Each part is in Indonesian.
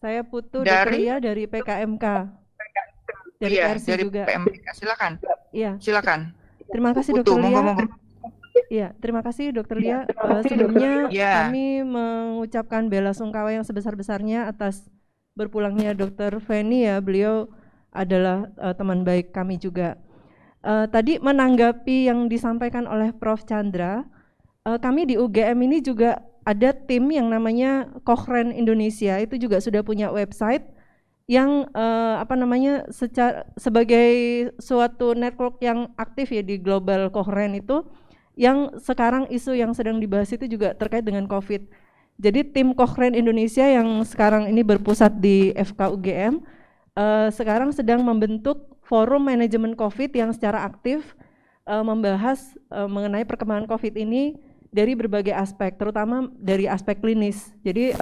Saya Putu Dr. Dari Lia dari PKMK, dari iya, PRC dari juga. PMK. Silakan. Iya, Silakan. terima Bu kasih Putu, Dr. monggo Lia. monggo. Iya, terima kasih Dr. Lia. Sebelumnya Ya, kami mengucapkan bela sungkawa yang sebesar-besarnya atas berpulangnya Dr. Feni ya. Beliau adalah teman baik kami juga. Tadi menanggapi yang disampaikan oleh Prof. Chandra, kami di UGM ini juga ada tim yang namanya Cochrane Indonesia, itu juga sudah punya website yang sebagai suatu network yang aktif ya di global Cochrane itu, yang sekarang isu yang sedang dibahas itu juga terkait dengan COVID. Jadi tim Cochrane Indonesia yang sekarang ini berpusat di FK UGM sekarang sedang membentuk forum manajemen COVID yang secara aktif membahas mengenai perkembangan COVID ini dari berbagai aspek, terutama dari aspek klinis. Jadi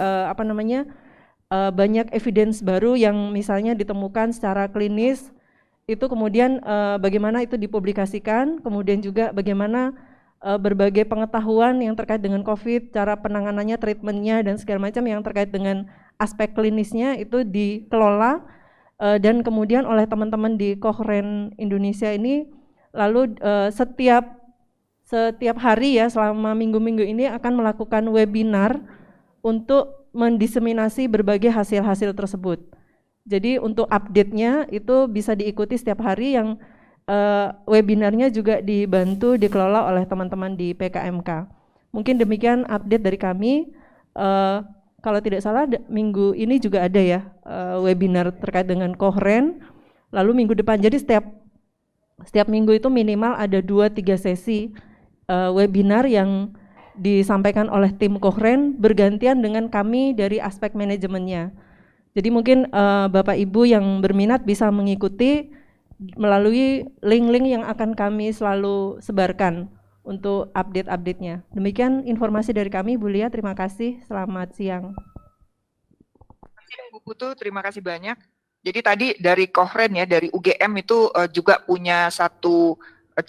banyak evidence baru yang misalnya ditemukan secara klinis, itu kemudian bagaimana itu dipublikasikan, kemudian juga bagaimana berbagai pengetahuan yang terkait dengan COVID, cara penanganannya, treatmentnya, dan segala macam yang terkait dengan aspek klinisnya itu dikelola dan kemudian oleh teman-teman di Cochrane Indonesia ini, lalu setiap hari ya selama minggu-minggu ini akan melakukan webinar untuk mendiseminasi berbagai hasil-hasil tersebut. Jadi untuk update-nya itu bisa diikuti setiap hari, yang webinarnya juga dibantu dikelola oleh teman-teman di PKMK. Mungkin demikian update dari kami. Kalau tidak salah minggu ini juga ada ya webinar terkait dengan Cochrane. Lalu minggu depan, jadi setiap minggu itu minimal ada 2-3 sesi webinar yang disampaikan oleh tim Cochrane bergantian dengan kami dari aspek manajemennya. Jadi mungkin Bapak Ibu yang berminat bisa mengikuti melalui link-link yang akan kami selalu sebarkan untuk update-update-nya. Demikian informasi dari kami, Bu Lia. Terima kasih. Selamat siang. Bu Putu, terima kasih banyak. Jadi tadi dari Cochrane ya, dari UGM itu juga punya satu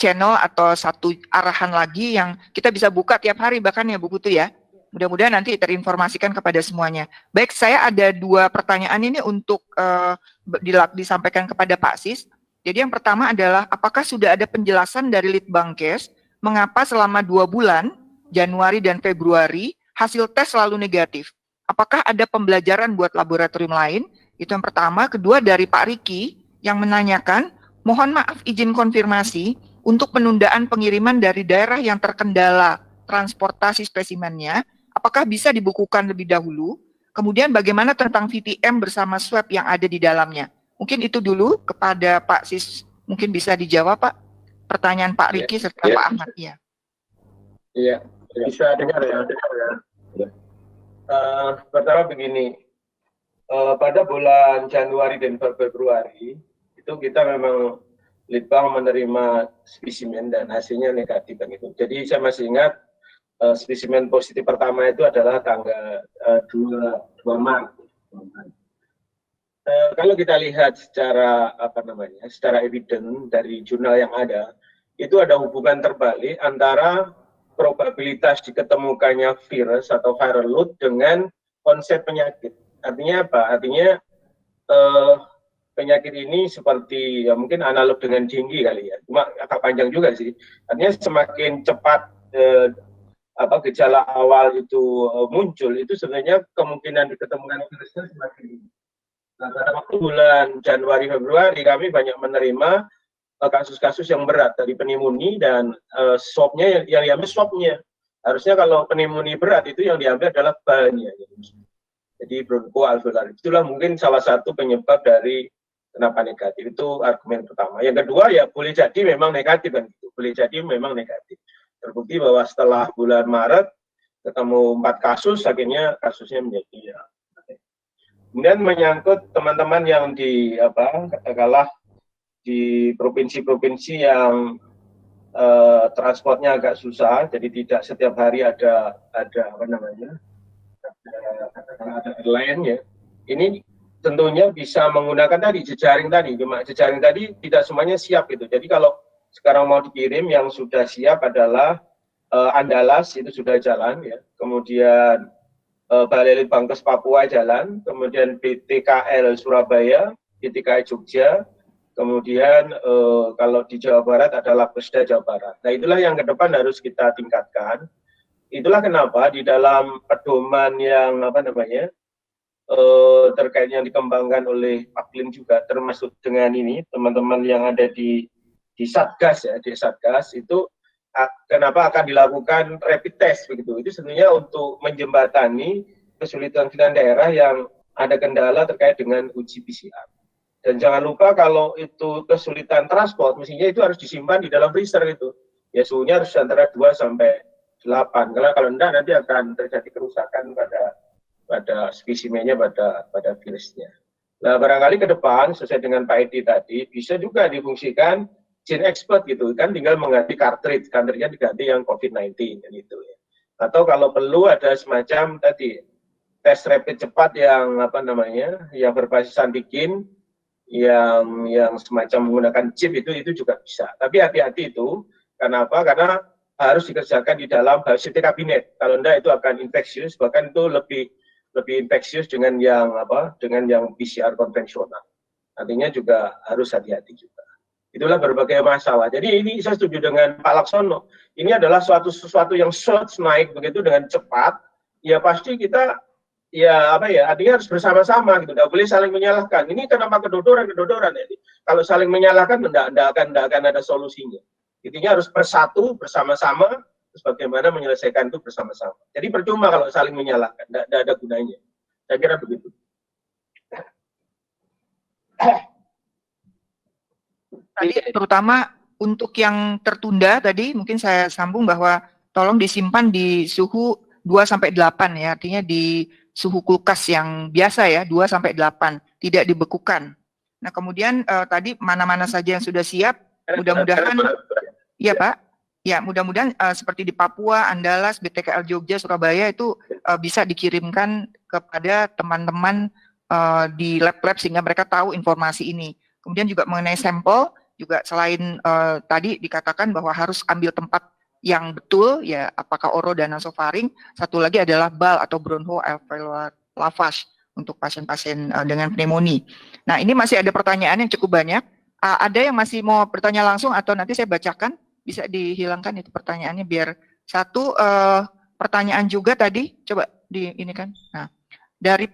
channel atau satu arahan lagi yang kita bisa buka tiap hari bahkan ya Bu Putu ya. Mudah-mudahan nanti terinformasikan kepada semuanya. Baik, saya ada 2 pertanyaan ini untuk disampaikan kepada Pak Sis. Jadi yang pertama adalah apakah sudah ada penjelasan dari Litbangkes mengapa selama 2 bulan, Januari dan Februari, hasil tes selalu negatif? Apakah ada pembelajaran buat laboratorium lain? Itu yang pertama. Kedua dari Pak Riki yang menanyakan, mohon maaf izin konfirmasi, untuk penundaan pengiriman dari daerah yang terkendala transportasi spesimennya, apakah bisa dibukukan lebih dahulu? Kemudian bagaimana tentang VTM bersama swab yang ada di dalamnya? Mungkin itu dulu kepada Pak Sis, mungkin bisa dijawab Pak, pertanyaan Pak Riki serta Pak Ahmad ya. Iya, bisa dengar ya. Pertama begini, pada bulan Januari dan Februari itu kita memang Litbang menerima spesimen dan hasilnya negatif kan itu. Jadi saya masih ingat spesimen positif pertama itu adalah tanggal 2 Maret. Kalau kita lihat secara secara evidence dari jurnal yang ada, itu ada hubungan terbalik antara probabilitas diketemukannya virus atau viral load dengan konsep penyakit. Artinya apa? Artinya penyakit ini seperti ya mungkin analog dengan dengue kali ya, cuma agak panjang juga sih. Artinya semakin cepat gejala awal itu muncul, itu sebenarnya kemungkinan diketemukan virusnya semakin tinggi. Nah, pada waktu bulan Januari Februari kami banyak menerima kasus-kasus yang berat dari pneumonia dan swabnya yang diambil swabnya. Harusnya kalau pneumonia berat itu yang diambil adalah balnya. Jadi bronkoalveolar. Itulah mungkin salah satu penyebab dari kenapa negatif. Itu argumen pertama. Yang kedua ya boleh jadi memang negatif kan gitu. Boleh jadi memang negatif. Terbukti bahwa setelah bulan Maret ketemu 4 kasus, akhirnya kasusnya menjadi ya. Kemudian menyangkut teman-teman yang di katakanlah di provinsi-provinsi yang transportnya agak susah, jadi tidak setiap hari ada airline ya. Ini tentunya bisa menggunakan tadi jejaring tadi, cuma jejaring tadi tidak semuanya siap gitu. Jadi kalau sekarang mau dikirim yang sudah siap adalah Andalas, itu sudah jalan ya. Kemudian Balai Litbangkes Papua jalan, kemudian BTKL Surabaya, BTKL Jogja, kemudian kalau di Jawa Barat ada Labkesda Jawa Barat. Nah itulah yang ke depan harus kita tingkatkan. Itulah kenapa di dalam pedoman yang terkait yang dikembangkan oleh Pak Klim juga, termasuk dengan ini teman-teman yang ada di Satgas ya, di Satgas itu kenapa akan dilakukan rapid test begitu. Itu sebenarnya untuk menjembatani kesulitan daerah yang ada kendala terkait dengan uji PCR. Dan jangan lupa kalau itu kesulitan transport, mestinya itu harus disimpan di dalam freezer itu. Ya suhunya harus antara 2 sampai 8. Karena kalau enggak nanti akan terjadi kerusakan pada spesimennya, pada virusnya. Nah, barangkali ke depan sesuai dengan Pak Edi tadi bisa juga difungsikan gene expert gitu kan, tinggal mengganti cartridge-nya diganti yang COVID-19 gitu ya. Atau kalau perlu ada semacam tadi tes rapid cepat yang yang berbasis antigen yang semacam menggunakan chip itu juga bisa. Tapi hati-hati itu, kenapa? Karena harus dikerjakan di dalam biosafety kabinet. Kalau enggak itu akan infeksius, bahkan itu lebih infeksius dengan yang PCR konvensional. Artinya juga harus hati-hati juga. Itulah berbagai masalah. Jadi ini saya setuju dengan Pak Laksono. Ini adalah sesuatu yang surge naik begitu dengan cepat. Ya pasti kita artinya harus bersama-sama gitu. Tidak boleh saling menyalahkan. Ini kenapa kedodoran ini. Kalau saling menyalahkan tidak akan ada solusinya. Intinya harus bersatu bersama-sama. Terus bagaimana menyelesaikan itu bersama-sama. Jadi percuma kalau saling menyalahkan. Tidak ada gunanya. Saya kira begitu. Tadi terutama untuk yang tertunda tadi mungkin saya sambung bahwa tolong disimpan di suhu 2-8 ya, artinya di suhu kulkas yang biasa ya, 2-8, tidak dibekukan. Nah kemudian tadi mana-mana saja yang sudah siap, mudah-mudahan ya Pak, ya mudah-mudahan seperti di Papua, Andalas, BTKL Jogja, Surabaya itu bisa dikirimkan kepada teman-teman di lab-lab sehingga mereka tahu informasi ini. Kemudian juga mengenai sampel, juga selain tadi dikatakan bahwa harus ambil tempat yang betul, ya apakah oro dan nasofaring, satu lagi adalah BAL atau bronchoalveolar lavage untuk pasien-pasien dengan pneumonia. Nah ini masih ada pertanyaan yang cukup banyak. Ada yang masih mau bertanya langsung atau nanti saya bacakan, bisa dihilangkan itu pertanyaannya biar satu pertanyaan juga tadi, coba di ini kan. Nah dari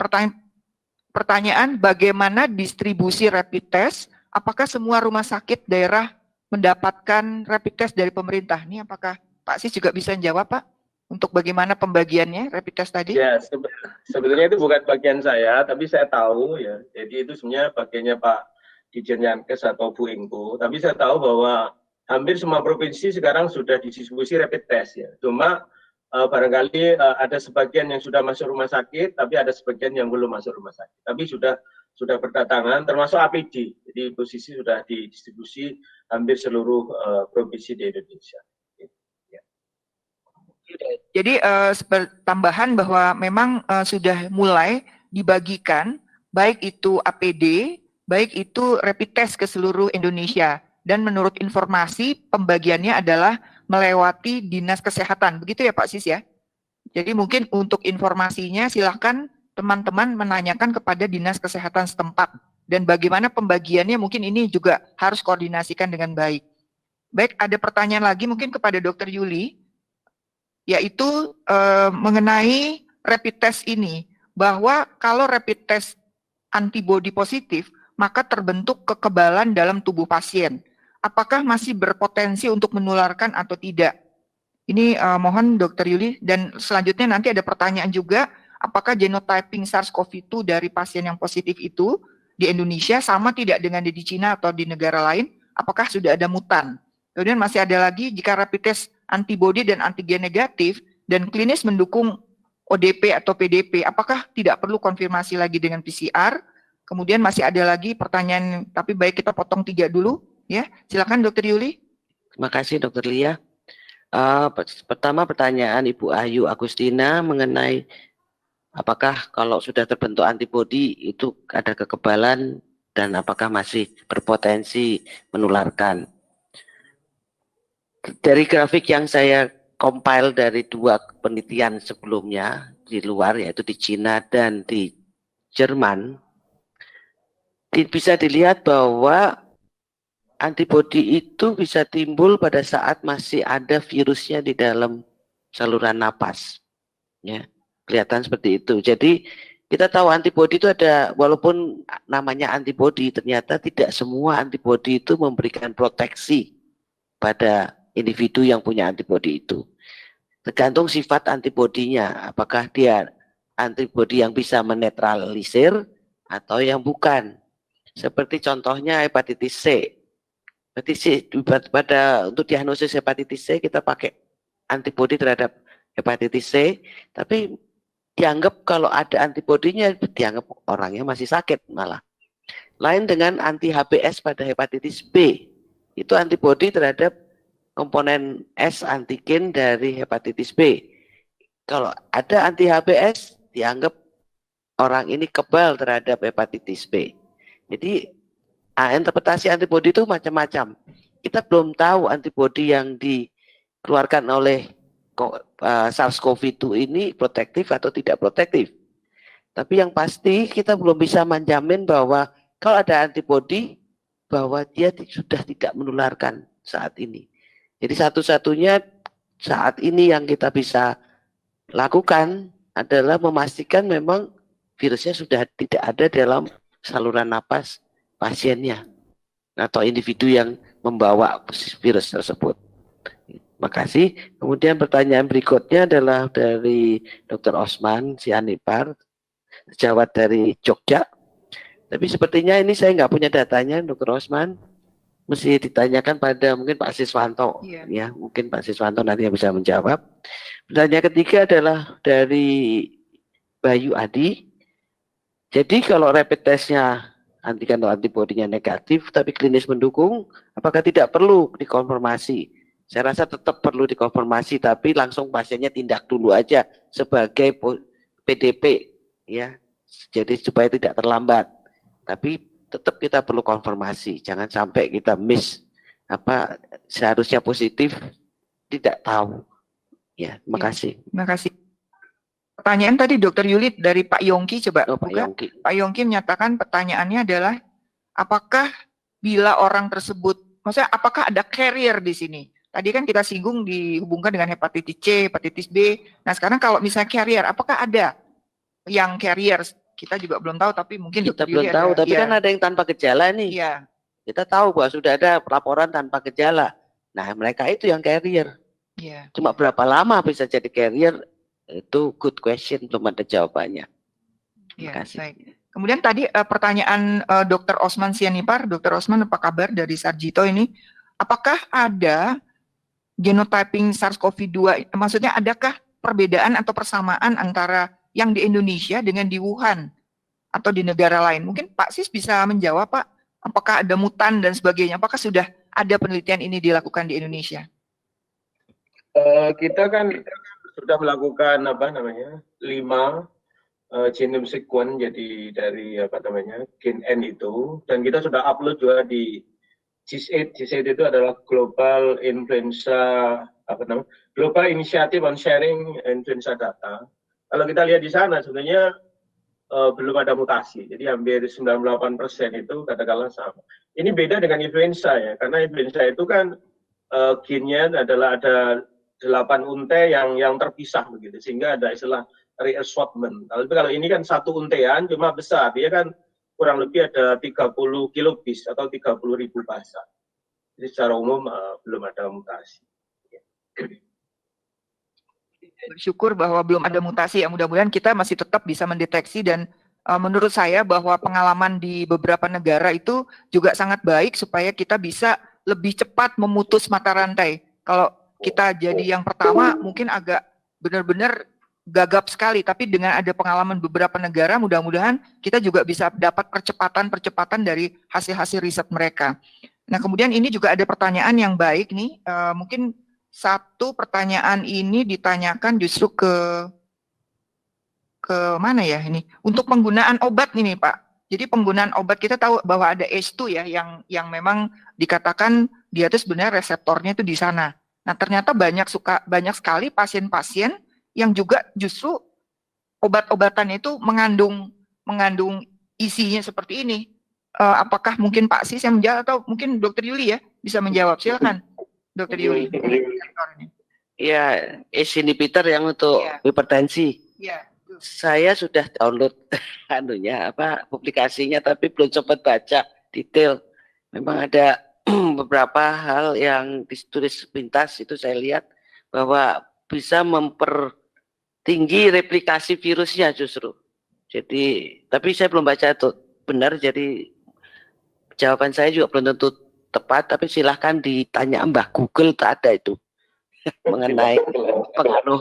pertanyaan bagaimana distribusi rapid test. Apakah semua rumah sakit daerah mendapatkan rapid test dari pemerintah? Ini apakah Pak Sis juga bisa menjawab Pak? Untuk bagaimana pembagiannya rapid test tadi? Ya, sebetulnya itu bukan bagian saya, tapi saya tahu ya. Jadi itu sebenarnya bagiannya Pak Dirjen Yankes atau Bu Inko. Tapi saya tahu bahwa hampir semua provinsi sekarang sudah didistribusi rapid test ya. Cuma barangkali ada sebagian yang sudah masuk rumah sakit, tapi ada sebagian yang belum masuk rumah sakit. Tapi sudah berdatangan, termasuk APD. Jadi posisi sudah didistribusi hampir seluruh provinsi di Indonesia. Ya. Jadi tambahan bahwa memang sudah mulai dibagikan, baik itu APD, baik itu rapid test ke seluruh Indonesia. Dan menurut informasi, pembagiannya adalah melewati Dinas Kesehatan. Begitu ya Pak Sis ya? Jadi mungkin untuk informasinya silahkan teman-teman menanyakan kepada Dinas Kesehatan setempat. Dan bagaimana pembagiannya mungkin ini juga harus koordinasikan dengan baik. Baik, ada pertanyaan lagi mungkin kepada Dr. Yuli, yaitu mengenai rapid test ini. Bahwa kalau rapid test antibodi positif, maka terbentuk kekebalan dalam tubuh pasien. Apakah masih berpotensi untuk menularkan atau tidak? Ini mohon Dr. Yuli, dan selanjutnya nanti ada pertanyaan juga, apakah genotyping SARS-CoV-2 dari pasien yang positif itu di Indonesia sama tidak dengan di Cina atau di negara lain? Apakah sudah ada mutan? Kemudian masih ada lagi, jika rapid test antibodi dan antigen negatif dan klinis mendukung ODP atau PDP, apakah tidak perlu konfirmasi lagi dengan PCR? Kemudian masih ada lagi pertanyaan, tapi baik kita potong 3 dulu. Ya, silakan Dr. Yuli. Terima kasih Dr. Lia. Pertama pertanyaan Ibu Ayu Agustina mengenai apakah kalau sudah terbentuk antibodi itu ada kekebalan dan apakah masih berpotensi menularkan. Dari grafik yang saya compile dari 2 penelitian sebelumnya, di luar, yaitu di Cina dan di Jerman, bisa dilihat bahwa antibodi itu bisa timbul pada saat masih ada virusnya di dalam saluran napas. Ya, kelihatan seperti itu. Jadi kita tahu antibodi itu ada, walaupun namanya antibodi, ternyata tidak semua antibodi itu memberikan proteksi pada individu yang punya antibodi itu. Tergantung sifat antibodinya, apakah dia antibodi yang bisa menetralisir atau yang bukan. Seperti contohnya hepatitis C. Hepatitis C, untuk diagnosis hepatitis C kita pakai antibodi terhadap hepatitis C, tapi dianggap kalau ada antibodinya dianggap orangnya masih sakit malah. Lain dengan anti HBs pada hepatitis B, itu antibodi terhadap komponen S antigen dari hepatitis B. Kalau ada anti HBs dianggap orang ini kebal terhadap hepatitis B. Jadi interpretasi antibodi itu macam-macam. Kita belum tahu antibodi yang dikeluarkan oleh SARS-CoV-2 ini protektif atau tidak protektif. Tapi yang pasti kita belum bisa menjamin bahwa kalau ada antibodi bahwa dia sudah tidak menularkan saat ini. Jadi satu-satunya saat ini yang kita bisa lakukan adalah memastikan memang virusnya sudah tidak ada dalam saluran napas pasiennya atau individu yang membawa virus tersebut. Makasih. Kemudian pertanyaan berikutnya adalah dari Dr. Osman Sianipar, sejawat dari Jogja. Tapi sepertinya ini saya nggak punya datanya, Dr. Osman. Mesti ditanyakan pada mungkin Pak Siswanto. Ya, mungkin Pak Siswanto nanti yang bisa menjawab. Pertanyaan ketiga adalah dari Bayu Adi. Jadi kalau rapid testnya antigen atau antibodinya negatif, tapi klinis mendukung, apakah tidak perlu dikonfirmasi? Saya rasa tetap perlu dikonfirmasi, tapi langsung pasiennya tindak dulu aja sebagai PDP, ya. Jadi supaya tidak terlambat. Tapi tetap kita perlu konfirmasi, jangan sampai kita miss apa seharusnya positif tidak tahu. Ya, terima kasih. Terima kasih. Pertanyaan tadi Dr. Yulit dari Pak Yongki, coba Pak Yongki. Pak Yongki menyatakan pertanyaannya adalah apakah bila orang tersebut, maksudnya apakah ada carrier di sini? Tadi kan kita singgung dihubungkan dengan hepatitis C, hepatitis B. Nah sekarang kalau misalnya carrier, apakah ada yang carrier? Kita juga belum tahu, tapi mungkin kita belum tahu. Tapi kan ada yang tanpa gejala nih. Iya. Kita tahu bahwa sudah ada laporan tanpa gejala. Nah mereka itu yang carrier. Iya. Cuma berapa lama bisa jadi carrier? Itu good question, belum ada jawabannya. Terima kasih. Baik. Kemudian tadi pertanyaan Dr. Osman Sianipar. Dr. Osman, apa kabar dari Sarjito ini? Apakah ada genotyping SARS-CoV-2, maksudnya adakah perbedaan atau persamaan antara yang di Indonesia dengan di Wuhan atau di negara lain? Mungkin Pak Sis bisa menjawab, Pak. Apakah ada mutan dan sebagainya? Apakah sudah ada penelitian ini dilakukan di Indonesia? Kita kan sudah melakukan 5 genome sequence, jadi dari gen N itu, dan kita sudah upload juga di GIS8. GIS8 itu adalah Global Global Initiative on Sharing Influenza Data. Kalau kita lihat di sana sebenarnya belum ada mutasi, jadi hampir 98% itu katakanlah sama. Ini beda dengan influenza ya, karena influenza itu kan gennya adalah ada 8 unte yang terpisah begitu, sehingga ada istilah reassortment. Tapi kalau ini kan satu untean cuma besar, dia kan kurang lebih ada 30 kilobase atau 30.000 basa. Jadi secara umum belum ada mutasi. Bersyukur bahwa belum ada mutasi, ya mudah-mudahan kita masih tetap bisa mendeteksi, dan menurut saya bahwa pengalaman di beberapa negara itu juga sangat baik supaya kita bisa lebih cepat memutus mata rantai. Kalau kita jadi yang pertama mungkin agak benar-benar gagap sekali, tapi dengan ada pengalaman beberapa negara, mudah-mudahan kita juga bisa dapat percepatan dari hasil-hasil riset mereka. Nah, kemudian ini juga ada pertanyaan yang baik nih, mungkin satu pertanyaan ini ditanyakan justru ke mana ya ini? Untuk penggunaan obat ini, Pak. Jadi penggunaan obat, kita tahu bahwa ada ACE2 ya, yang memang dikatakan dia itu sebenarnya reseptornya itu di sana. Nah, ternyata banyak sekali pasien-pasien yang juga justru obat-obatan itu mengandung isinya seperti ini. Apakah mungkin Pak Sis yang menjawab atau mungkin Dokter Yuli ya bisa menjawab? Silakan, Dokter Yuli. Iya, ACE inhibitor yang untuk hipertensi. Iya. Saya sudah download publikasinya, tapi belum sempat baca detail. Memang ada beberapa hal yang ditulis sepintas itu saya lihat bahwa bisa mempertinggi replikasi virusnya justru. Jadi, tapi saya belum baca itu benar, jadi jawaban saya juga belum tentu tepat, tapi silahkan ditanya Mbah Google, tak ada itu mengenai pengaruh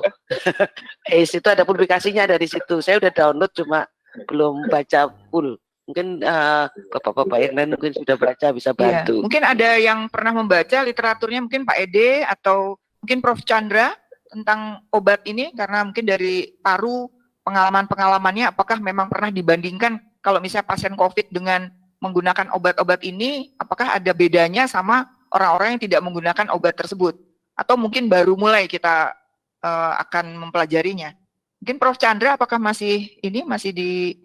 ACE itu, ada publikasinya dari situ. Saya udah download cuma belum baca full. Mungkin bapak-bapak yang lain mungkin sudah baca, bisa bantu. Mungkin ada yang pernah membaca literaturnya, mungkin Pak Ede atau mungkin Prof Chandra tentang obat ini, karena mungkin dari paru pengalaman-pengalamannya, apakah memang pernah dibandingkan kalau misalnya pasien COVID dengan menggunakan obat-obat ini, apakah ada bedanya sama orang-orang yang tidak menggunakan obat tersebut? Atau mungkin baru mulai kita akan mempelajarinya. Mungkin Prof Chandra, apakah masih di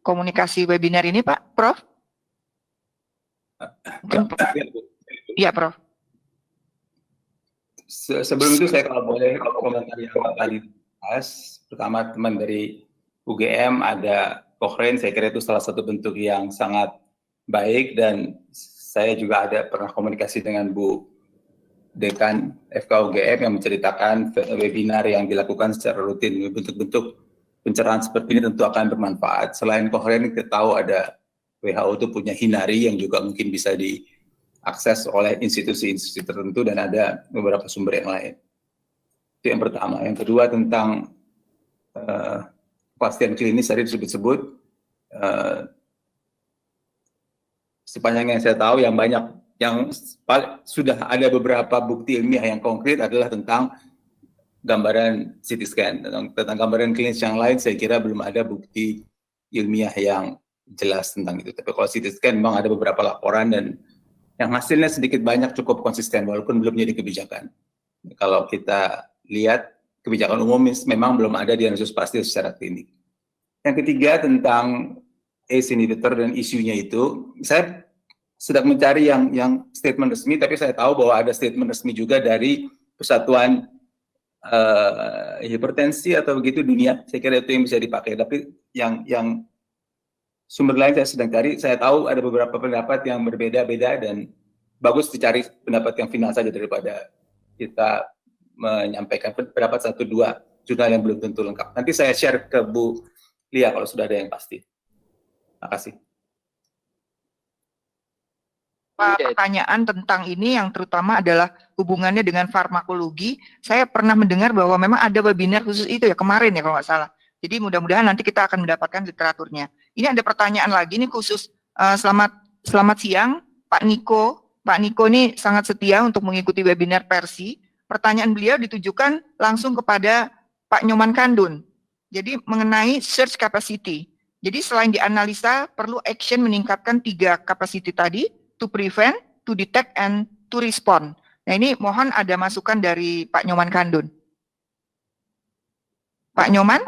komunikasi webinar ini, Pak? Prof? Iya, Prof. Sebelum itu saya kalau boleh komentar yang tadi dibahas. Pertama, teman dari UGM ada Cochrane, saya kira itu salah satu bentuk yang sangat baik, dan saya juga ada pernah komunikasi dengan Bu Dekan FKUGM yang menceritakan webinar yang dilakukan secara rutin. Bentuk-bentuk pencerahan seperti ini tentu akan bermanfaat. Selain Cochrane, kita tahu ada WHO itu punya Hinari yang juga mungkin bisa diakses oleh institusi-institusi tertentu, dan ada beberapa sumber yang lain. Itu yang pertama. Yang kedua tentang kepastian klinis tadi disebut-sebut. Sepanjang yang saya tahu, yang banyak yang sudah ada beberapa bukti ilmiah yang konkret adalah tentang gambaran CT scan. Tentang gambaran klinis yang lain saya kira belum ada bukti ilmiah yang jelas tentang itu. Tapi kalau CT scan memang ada beberapa laporan dan yang hasilnya sedikit banyak cukup konsisten walaupun belum jadi kebijakan. Kalau kita lihat kebijakan umum memang belum ada diagnosis pasti secara klinik. Yang ketiga tentang ACE inhibitor dan isunya itu, saya sedang mencari yang statement resmi, tapi saya tahu bahwa ada statement resmi juga dari Persatuan Hipertensi atau begitu dunia. Saya kira itu yang bisa dipakai. Tapi yang sumber lain saya sedang cari. Saya tahu ada beberapa pendapat yang berbeda-beda dan bagus dicari pendapat yang final saja daripada kita menyampaikan pendapat 1-2 jurnal yang belum tentu lengkap. Nanti saya share ke Bu Lia kalau sudah ada yang pasti. Terima kasih. Pertanyaan tentang ini yang terutama adalah hubungannya dengan farmakologi. Saya pernah mendengar bahwa memang ada webinar khusus itu ya kemarin ya kalau nggak salah. Jadi mudah-mudahan nanti kita akan mendapatkan literaturnya. Ini ada pertanyaan lagi nih khusus. Selamat siang Pak Niko. Pak Niko ini sangat setia untuk mengikuti webinar Persi. Pertanyaan beliau ditujukan langsung kepada Pak Nyoman Kandun. Jadi mengenai search capacity. Jadi selain dianalisa perlu action meningkatkan 3 capacity tadi. To prevent, to detect, and to respond. Nah ini mohon ada masukan dari Pak Nyoman Kandun. Pak Nyoman,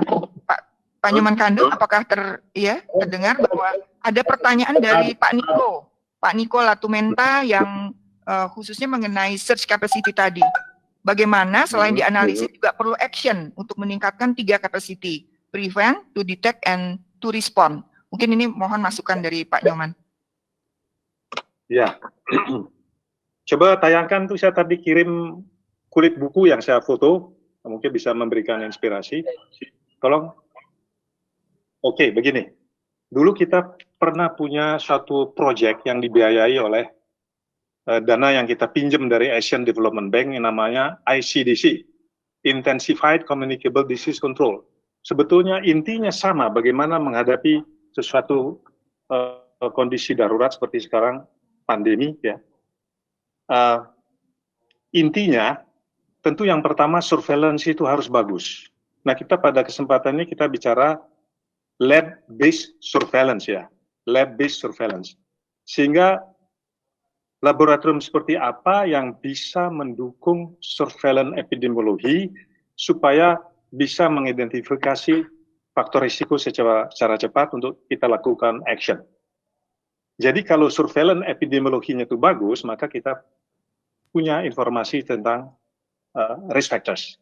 Pak Nyoman Kandun, apakah terdengar bahwa ada pertanyaan dari Pak Niko, Pak Niko Latumenta yang khususnya mengenai search capacity tadi. Bagaimana selain dianalisis juga perlu action untuk meningkatkan 3 capacity, prevent, to detect, and to respond. Mungkin ini mohon masukan dari Pak Nyoman. Ya, coba tayangkan tuh, saya tadi kirim kulit buku yang saya foto, mungkin bisa memberikan inspirasi. Tolong. Oke, begini. Dulu kita pernah punya satu proyek yang dibiayai oleh dana yang kita pinjam dari Asian Development Bank yang namanya ICDC, Intensified Communicable Disease Control. Sebetulnya intinya sama, bagaimana menghadapi sesuatu kondisi darurat seperti sekarang, pandemi ya. Intinya tentu yang pertama surveillance itu harus bagus. Nah, kita pada kesempatan ini kita bicara lab based surveillance ya, lab based surveillance. Sehingga laboratorium seperti apa yang bisa mendukung surveillance epidemiologi supaya bisa mengidentifikasi faktor risiko secara cepat untuk kita lakukan action. Jadi kalau surveillance epidemiologinya itu bagus, maka kita punya informasi tentang risk factors.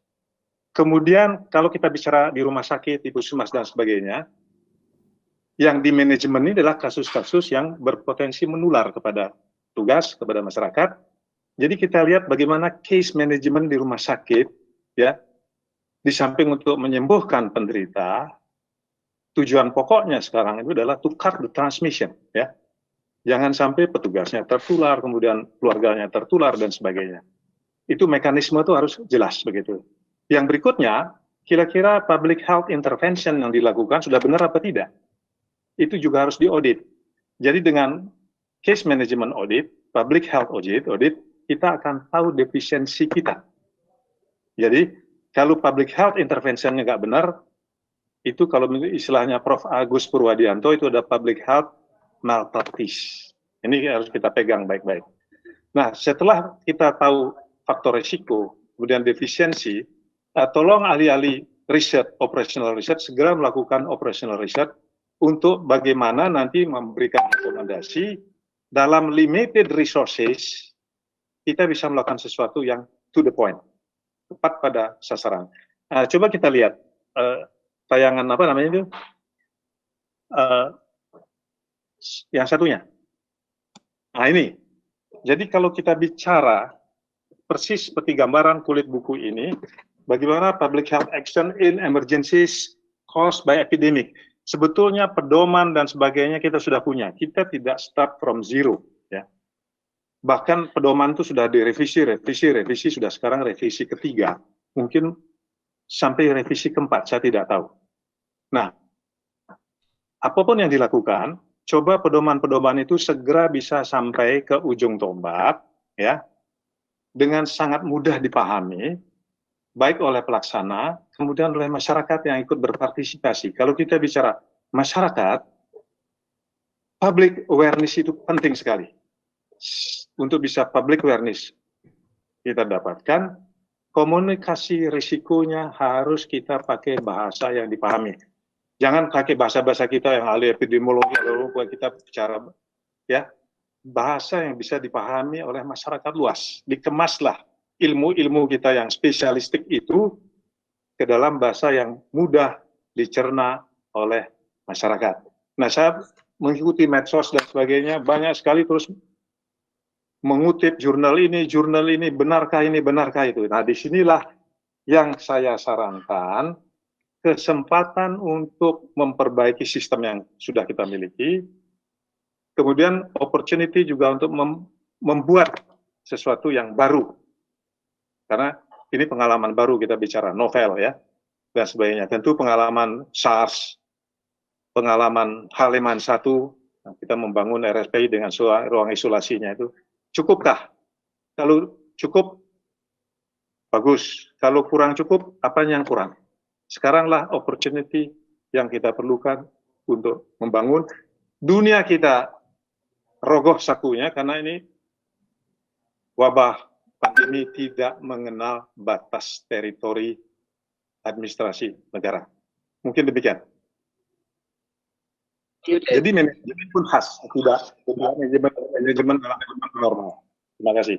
Kemudian kalau kita bicara di rumah sakit, di puskesmas dan sebagainya, yang di manajemen ini adalah kasus-kasus yang berpotensi menular kepada tugas, kepada masyarakat. Jadi kita lihat bagaimana case management di rumah sakit, ya, di samping untuk menyembuhkan penderita, tujuan pokoknya sekarang itu adalah to cut the transmission, ya. Jangan sampai petugasnya tertular, kemudian keluarganya tertular dan sebagainya. Itu mekanisme itu harus jelas begitu. Yang berikutnya, kira-kira public health intervention yang dilakukan sudah benar apa tidak? Itu juga harus diaudit. Jadi dengan case management audit, public health audit, kita akan tahu defisiensi kita. Jadi kalau public health intervention-nya nggak benar, itu kalau istilahnya Prof. Agus Purwadianto itu ada public health malpractice. Ini harus kita pegang baik-baik. Nah, setelah kita tahu faktor risiko, kemudian defisiensi, tolong ahli-ahli riset, operational research, segera melakukan operational research untuk bagaimana nanti memberikan rekomendasi dalam limited resources, kita bisa melakukan sesuatu yang to the point, tepat pada sasaran. Coba kita lihat tayangan apa namanya itu? Yang satunya. Nah ini, jadi kalau kita bicara persis seperti gambaran kulit buku ini, bagaimana public health action in emergencies caused by epidemic. Sebetulnya pedoman dan sebagainya kita sudah punya. Kita tidak start from zero, ya. Bahkan pedoman itu sudah direvisi, sudah sekarang revisi ketiga. Mungkin sampai revisi keempat, saya tidak tahu. Nah, apapun yang dilakukan, coba pedoman-pedoman itu segera bisa sampai ke ujung tombak, ya, dengan sangat mudah dipahami, baik oleh pelaksana, kemudian oleh masyarakat yang ikut berpartisipasi. Kalau kita bicara masyarakat, public awareness itu penting sekali. Untuk bisa public awareness kita dapatkan, komunikasi risikonya harus kita pakai bahasa yang dipahami. Jangan pakai bahasa-bahasa kita yang ahli epidemiologi, lalu kita bicara ya bahasa yang bisa dipahami oleh masyarakat luas. Dikemaslah ilmu-ilmu kita yang spesialistik itu ke dalam bahasa yang mudah dicerna oleh masyarakat. Nah, saya mengikuti medsos dan sebagainya, banyak sekali terus mengutip jurnal ini, benarkah ini, benarkah itu. Nah, disinilah yang saya sarankan, kesempatan untuk memperbaiki sistem yang sudah kita miliki, kemudian opportunity juga untuk membuat sesuatu yang baru. Karena ini pengalaman baru, kita bicara novel ya, dan sebagainya. Tentu pengalaman SARS, pengalaman H5N1, kita membangun RSPI dengan ruang isolasinya itu, cukupkah? Kalau cukup, bagus. Kalau kurang cukup, apa yang kurang? Sekaranglah opportunity yang kita perlukan untuk membangun dunia kita rogoh sakunya, karena ini wabah pandemi tidak mengenal batas teritori administrasi negara. Mungkin demikian. Jadi manajemen pun khas, tidak manajemen normal. Terima kasih.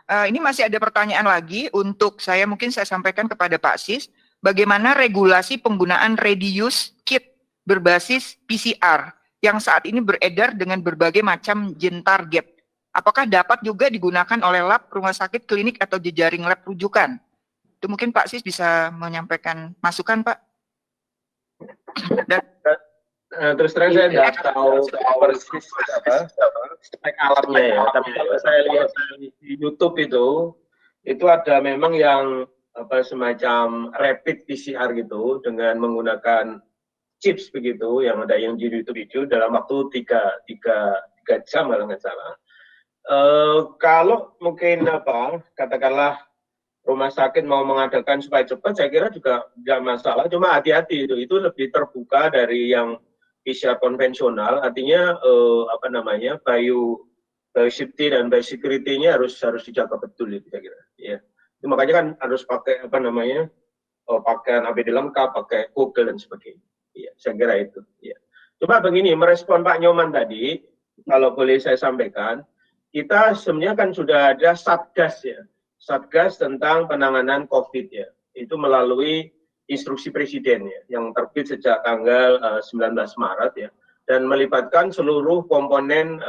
Ini masih ada pertanyaan lagi untuk saya, mungkin saya sampaikan kepada Pak Sis, bagaimana regulasi penggunaan ready-use kit berbasis PCR yang saat ini beredar dengan berbagai macam gen target. Apakah dapat juga digunakan oleh lab, rumah sakit, klinik, atau jejaring lab rujukan? Itu mungkin Pak Sis bisa menyampaikan masukan, Pak. Dan terus terang saya tidak tahu persis spek alatnya ya, tapi kalau saya lihat di YouTube itu ada memang yang semacam rapid PCR gitu dengan menggunakan chips begitu, yang ada yang di YouTube itu dalam waktu 3 jam kalau nggak salah. Kalau mungkin katakanlah rumah sakit mau mengadakan supaya cepat, saya kira juga tidak masalah, cuma hati-hati itu lebih terbuka dari yang PCR konvensional, artinya biosafety dan biosecurity-nya harus dijaga betul itu saya kira. Ya. Itu makanya kan harus pakai pakaian APD lengkap, pakai Google dan sebagainya. Ya, saya kira itu. Ya. Coba begini, merespon Pak Nyoman tadi, kalau boleh saya sampaikan, kita sebenarnya kan sudah ada Satgas ya, Satgas tentang penanganan COVID ya, itu melalui instruksi Presiden ya, yang terbit sejak tanggal 19 Maret ya, dan melibatkan seluruh komponen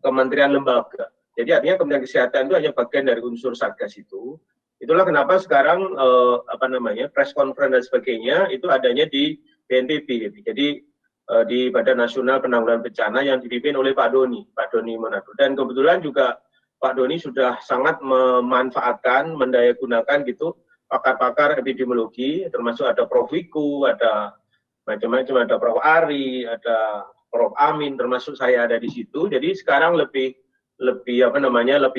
kementerian lembaga. Jadi artinya Kementerian Kesehatan itu hanya bagian dari unsur Satgas itu. Itulah kenapa sekarang press conference dan sebagainya itu adanya di BNPB. Jadi di Badan Nasional Penanggulangan Bencana yang dipimpin oleh Pak Doni Monardo. Dan kebetulan juga Pak Doni sudah sangat memanfaatkan, mendayagunakan gitu pakar-pakar epidemiologi, termasuk ada Prof. Wiku, ada macam-macam, ada Prof. Ari, ada Prof. Amin, termasuk saya ada di situ. Jadi sekarang lebih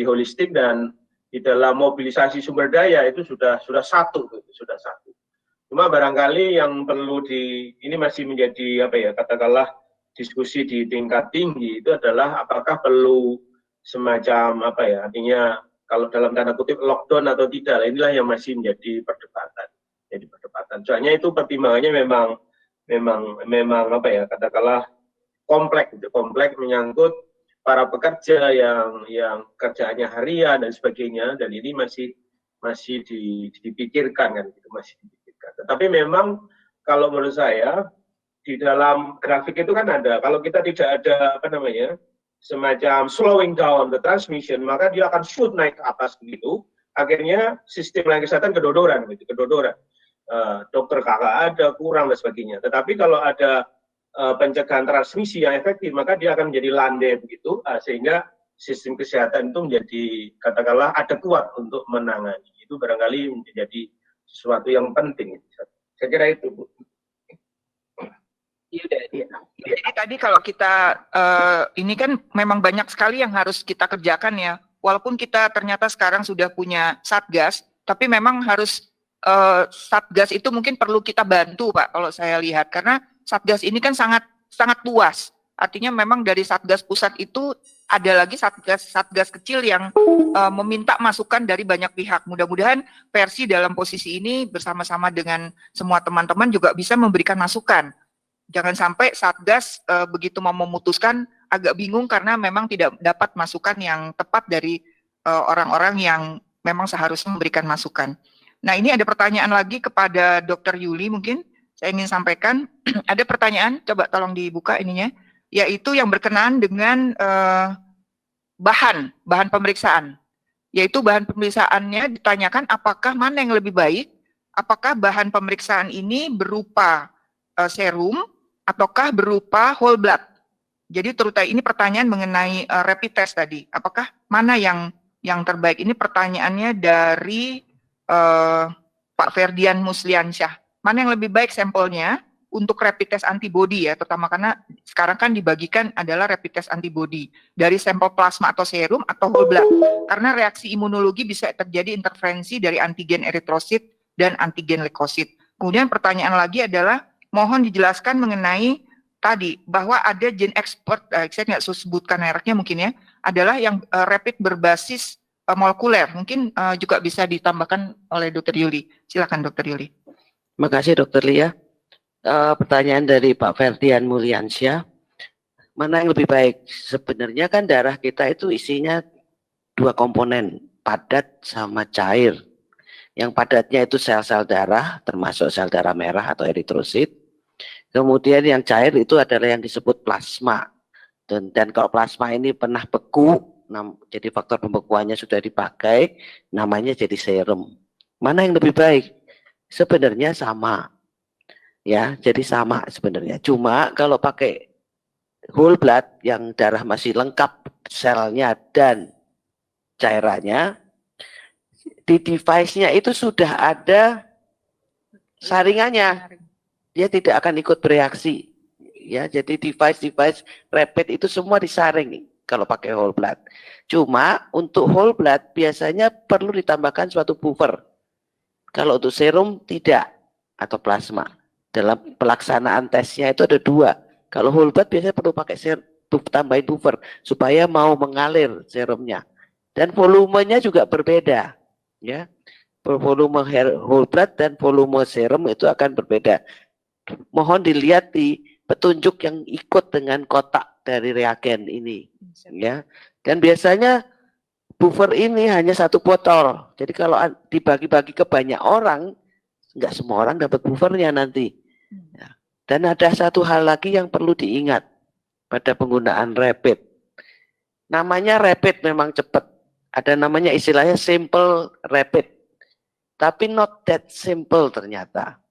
holistik, dan di dalam mobilisasi sumber daya itu sudah satu. Cuma barangkali yang perlu ini masih menjadi katakanlah diskusi di tingkat tinggi itu adalah apakah perlu semacam artinya kalau dalam tanda kutip lockdown atau tidak. Inilah yang masih menjadi perdebatan. Soalnya itu pertimbangannya memang katakanlah kompleks menyangkut para pekerja yang kerjaannya harian dan sebagainya, dan ini masih dipikirkan kan gitu, masih dipikirkan. Tetapi memang kalau menurut saya di dalam grafik itu kan ada, kalau kita tidak ada semacam slowing down the transmission, maka dia akan shoot naik ke atas begitu, akhirnya sistem layanan kesehatan kedodoran. Dokter kagak ada, kurang dan sebagainya. Tetapi kalau ada pencegahan transmisi yang efektif, maka dia akan menjadi landai begitu, sehingga sistem kesehatan itu menjadi katakanlah adekuat untuk menangani. Itu barangkali menjadi sesuatu yang penting. Saya kira itu, Bu. Jadi tadi kalau kita ini kan memang banyak sekali yang harus kita kerjakan ya. Walaupun kita ternyata sekarang sudah punya Satgas, tapi memang harus Satgas itu mungkin perlu kita bantu, Pak, kalau saya lihat, karena Satgas ini kan sangat luas. Artinya memang dari Satgas pusat itu ada lagi Satgas kecil yang meminta masukan dari banyak pihak. Mudah-mudahan Persi dalam posisi ini bersama-sama dengan semua teman-teman juga bisa memberikan masukan. Jangan sampai Satgas begitu mau memutuskan agak bingung karena memang tidak dapat masukan yang tepat dari orang-orang yang memang seharusnya memberikan masukan. Nah, ini ada pertanyaan lagi kepada Dr. Yuli mungkin. Saya ingin sampaikan, ada pertanyaan, coba tolong dibuka ininya, yaitu yang berkenaan dengan bahan pemeriksaan. Yaitu bahan pemeriksaannya ditanyakan apakah mana yang lebih baik, apakah bahan pemeriksaan ini berupa serum, ataukah berupa whole blood. Jadi terutama ini pertanyaan mengenai rapid test tadi, apakah mana yang terbaik. Ini pertanyaannya dari Pak Ferdian Musliansyah. Mana yang lebih baik sampelnya untuk rapid test antibody ya, terutama karena sekarang kan dibagikan adalah rapid test antibody dari sampel plasma atau serum atau whole blood. Karena reaksi imunologi bisa terjadi interferensi dari antigen eritrosit dan antigen leukosit. Kemudian pertanyaan lagi adalah mohon dijelaskan mengenai tadi bahwa ada gen expert, saya nggak sebutkan mereknya mungkin ya, adalah yang rapid berbasis molekuler. Mungkin juga bisa ditambahkan oleh Dr. Yuli. Silakan Dr. Yuli. Terima kasih Dr. Lia. Pertanyaan dari Pak Ferdian Mulyansyah, mana yang lebih baik? Sebenarnya kan darah kita itu isinya dua komponen, padat sama cair. Yang padatnya itu sel-sel darah, termasuk sel darah merah atau eritrosit. Kemudian yang cair itu adalah yang disebut plasma. Dan kalau plasma ini pernah beku, jadi faktor pembekuannya sudah dipakai, namanya jadi serum. Mana yang lebih baik? Sebenarnya sama, ya, jadi sama sebenarnya. Cuma kalau pakai whole blood yang darah masih lengkap selnya dan cairannya, di device-nya itu sudah ada saringannya, dia tidak akan ikut bereaksi. Ya, jadi device rapid itu semua disaring kalau pakai whole blood. Cuma untuk whole blood biasanya perlu ditambahkan suatu buffer. Kalau untuk serum tidak, atau plasma. Dalam pelaksanaan tesnya itu ada dua. Kalau whole blood biasanya perlu pakai tambahin buffer supaya mau mengalir serumnya. Dan volumenya juga berbeda, ya. volume whole blood dan volume serum itu akan berbeda. Mohon dilihat di petunjuk yang ikut dengan kotak dari reagen ini, ya. Dan biasanya buffer ini hanya 1 botol. Jadi kalau dibagi-bagi ke banyak orang, nggak semua orang dapat buffernya nanti. Ya. Dan ada satu hal lagi yang perlu diingat pada penggunaan rapid. Namanya rapid memang cepat. Ada namanya istilahnya simple rapid. Tapi not that simple ternyata.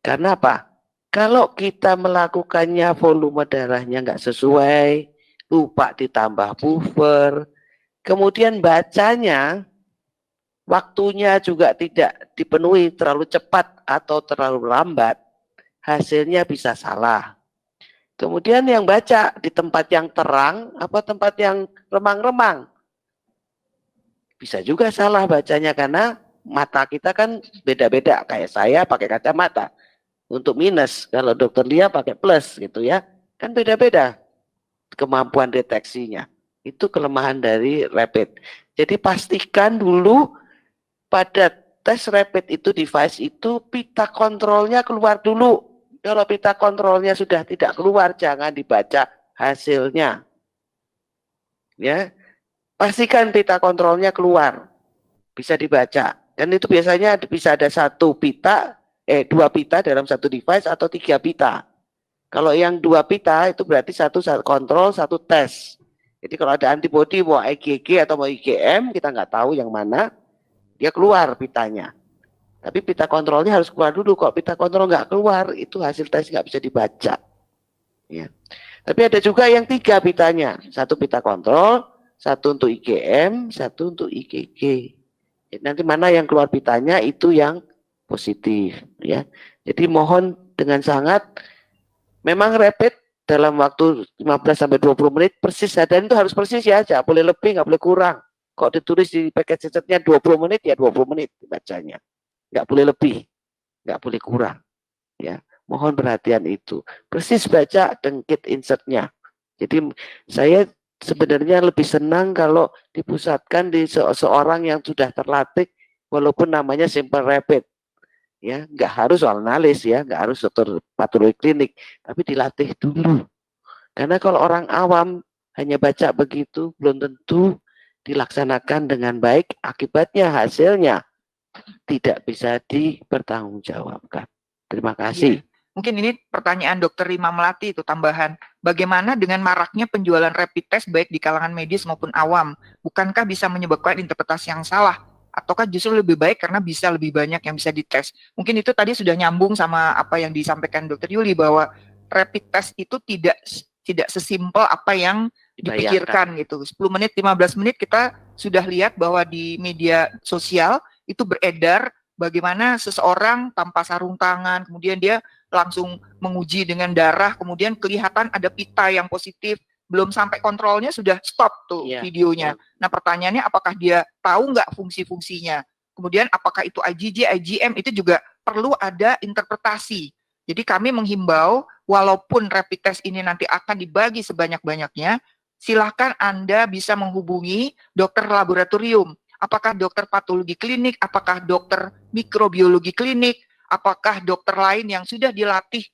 Karena apa? Kalau kita melakukannya volume darahnya nggak sesuai, lupa ditambah buffer, kemudian bacanya waktunya juga tidak dipenuhi, terlalu cepat atau terlalu lambat, hasilnya bisa salah. Kemudian yang baca di tempat yang terang apa tempat yang remang-remang, bisa juga salah bacanya karena mata kita kan beda-beda. Kayak saya pakai kacamata untuk minus, kalau dokter Lia pakai plus gitu ya, kan beda-beda kemampuan deteksinya. Itu kelemahan dari rapid. Jadi pastikan dulu pada tes rapid itu device itu pita kontrolnya keluar dulu. Kalau pita kontrolnya sudah tidak keluar, jangan dibaca hasilnya. Ya, pastikan pita kontrolnya keluar, bisa dibaca. Dan itu biasanya bisa ada 2 pita dalam satu device atau 3 pita. Kalau yang 2 pita itu berarti satu kontrol, 1 tes. Jadi kalau ada antibody mau IgG atau mau IgM, kita nggak tahu yang mana, dia keluar pitanya. Tapi pita kontrolnya harus keluar dulu. Kalau pita kontrol nggak keluar, itu hasil tes nggak bisa dibaca. Ya. Tapi ada juga yang 3 pitanya. 1 pita kontrol, 1 untuk IgM, 1 untuk IgG. Jadi nanti mana yang keluar pitanya itu yang positif. Ya. Jadi mohon dengan sangat, memang rapid dalam waktu 15-20 menit persis, dan itu harus persis ya, jangan boleh lebih, nggak boleh kurang. Kok ditulis di paket cecetnya 20 menit, ya 20 menit bacanya. Nggak boleh lebih, nggak boleh kurang. Ya, mohon perhatian itu. Persis baca dengkit insertnya. Jadi saya sebenarnya lebih senang kalau dipusatkan di seorang yang sudah terlatih, walaupun namanya simple rapid. Ya, nggak harus soal analis ya, nggak harus dokter patologi klinik, tapi dilatih dulu. Karena kalau orang awam hanya baca begitu, belum tentu dilaksanakan dengan baik, akibatnya hasilnya tidak bisa dipertanggungjawabkan. Terima kasih. Ya. Mungkin ini pertanyaan Dokter Rima Melati itu tambahan. Bagaimana dengan maraknya penjualan rapid test baik di kalangan medis maupun awam? Bukankah bisa menyebabkan interpretasi yang salah? Ataukah justru lebih baik karena bisa lebih banyak yang bisa dites? Mungkin itu tadi sudah nyambung sama apa yang disampaikan Dokter Yuli, bahwa rapid test itu tidak sesimpel apa yang dipikirkan gitu. 10 menit, 15 menit kita sudah lihat bahwa di media sosial itu beredar bagaimana seseorang tanpa sarung tangan, kemudian dia langsung menguji dengan darah, kemudian kelihatan ada pita yang positif, belum sampai kontrolnya sudah stop tuh videonya. Nah pertanyaannya, apakah dia tahu nggak fungsi-fungsinya? Kemudian apakah itu IgG, IgM, itu juga perlu ada interpretasi. Jadi kami menghimbau, walaupun rapid test ini nanti akan dibagi sebanyak-banyaknya, silahkan Anda bisa menghubungi dokter laboratorium. Apakah dokter patologi klinik, apakah dokter mikrobiologi klinik, apakah dokter lain yang sudah dilatih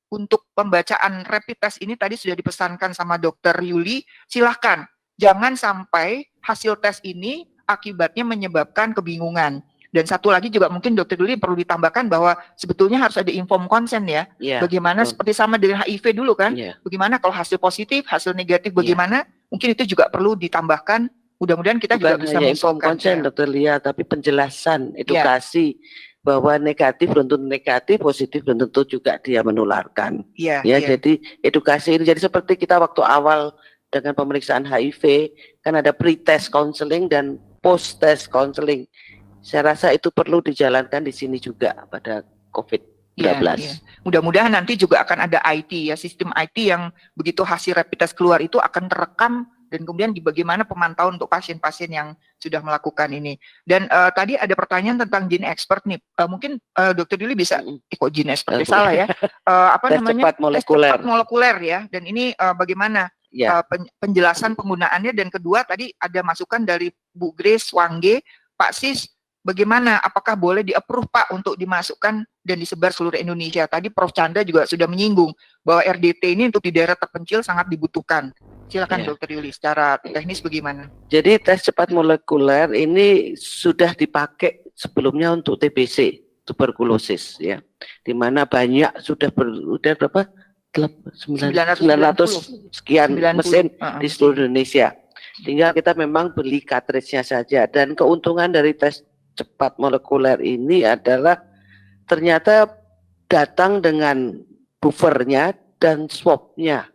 untuk pembacaan rapid test ini tadi sudah dipesankan sama Dokter Yuli, silahkan. Jangan sampai hasil tes ini akibatnya menyebabkan kebingungan. Dan satu lagi juga mungkin Dokter Yuli perlu ditambahkan bahwa sebetulnya harus ada informed consent ya. Bagaimana seperti sama dengan HIV dulu kan. Bagaimana kalau hasil positif, hasil negatif bagaimana, mungkin itu juga perlu ditambahkan. Mudah-mudahan kita juga bisa informed consent Dokter Lia, tapi penjelasan, edukasi. Bahwa negatif belum tentu negatif, positif belum tentu juga dia menularkan. Jadi edukasi itu, jadi seperti kita waktu awal dengan pemeriksaan HIV, kan ada pre-test counseling dan post-test counseling. Saya rasa itu perlu dijalankan di sini juga pada COVID-19. Mudah-mudahan nanti juga akan ada IT ya, sistem IT yang begitu hasil rapid test keluar itu akan terekam, dan kemudian bagaimana pemantauan untuk pasien-pasien yang sudah melakukan ini. Dan tadi ada pertanyaan tentang gene expert nih. Mungkin Dokter Yuli bisa, kok gene expert salah ya? Tes cepat molekuler ya. Dan ini bagaimana penjelasan penggunaannya. Dan kedua tadi ada masukan dari Bu Grace Wangge, Pak Sis, bagaimana? Apakah boleh di-approve Pak untuk dimasukkan dan disebar seluruh Indonesia? Tadi Prof. Chandra juga sudah menyinggung bahwa RDT ini untuk di daerah terpencil sangat dibutuhkan. Silakan Ya. Dr. Yuli, secara teknis bagaimana? Jadi tes cepat molekuler ini sudah dipakai sebelumnya untuk TBC, tuberkulosis ya. Di mana banyak sudah berapa? 900 sekian 90. mesin di seluruh Indonesia. Tinggal kita memang beli cartridge-nya saja. Dan keuntungan dari tes cepat molekuler ini adalah ternyata datang dengan buffernya dan swabnya.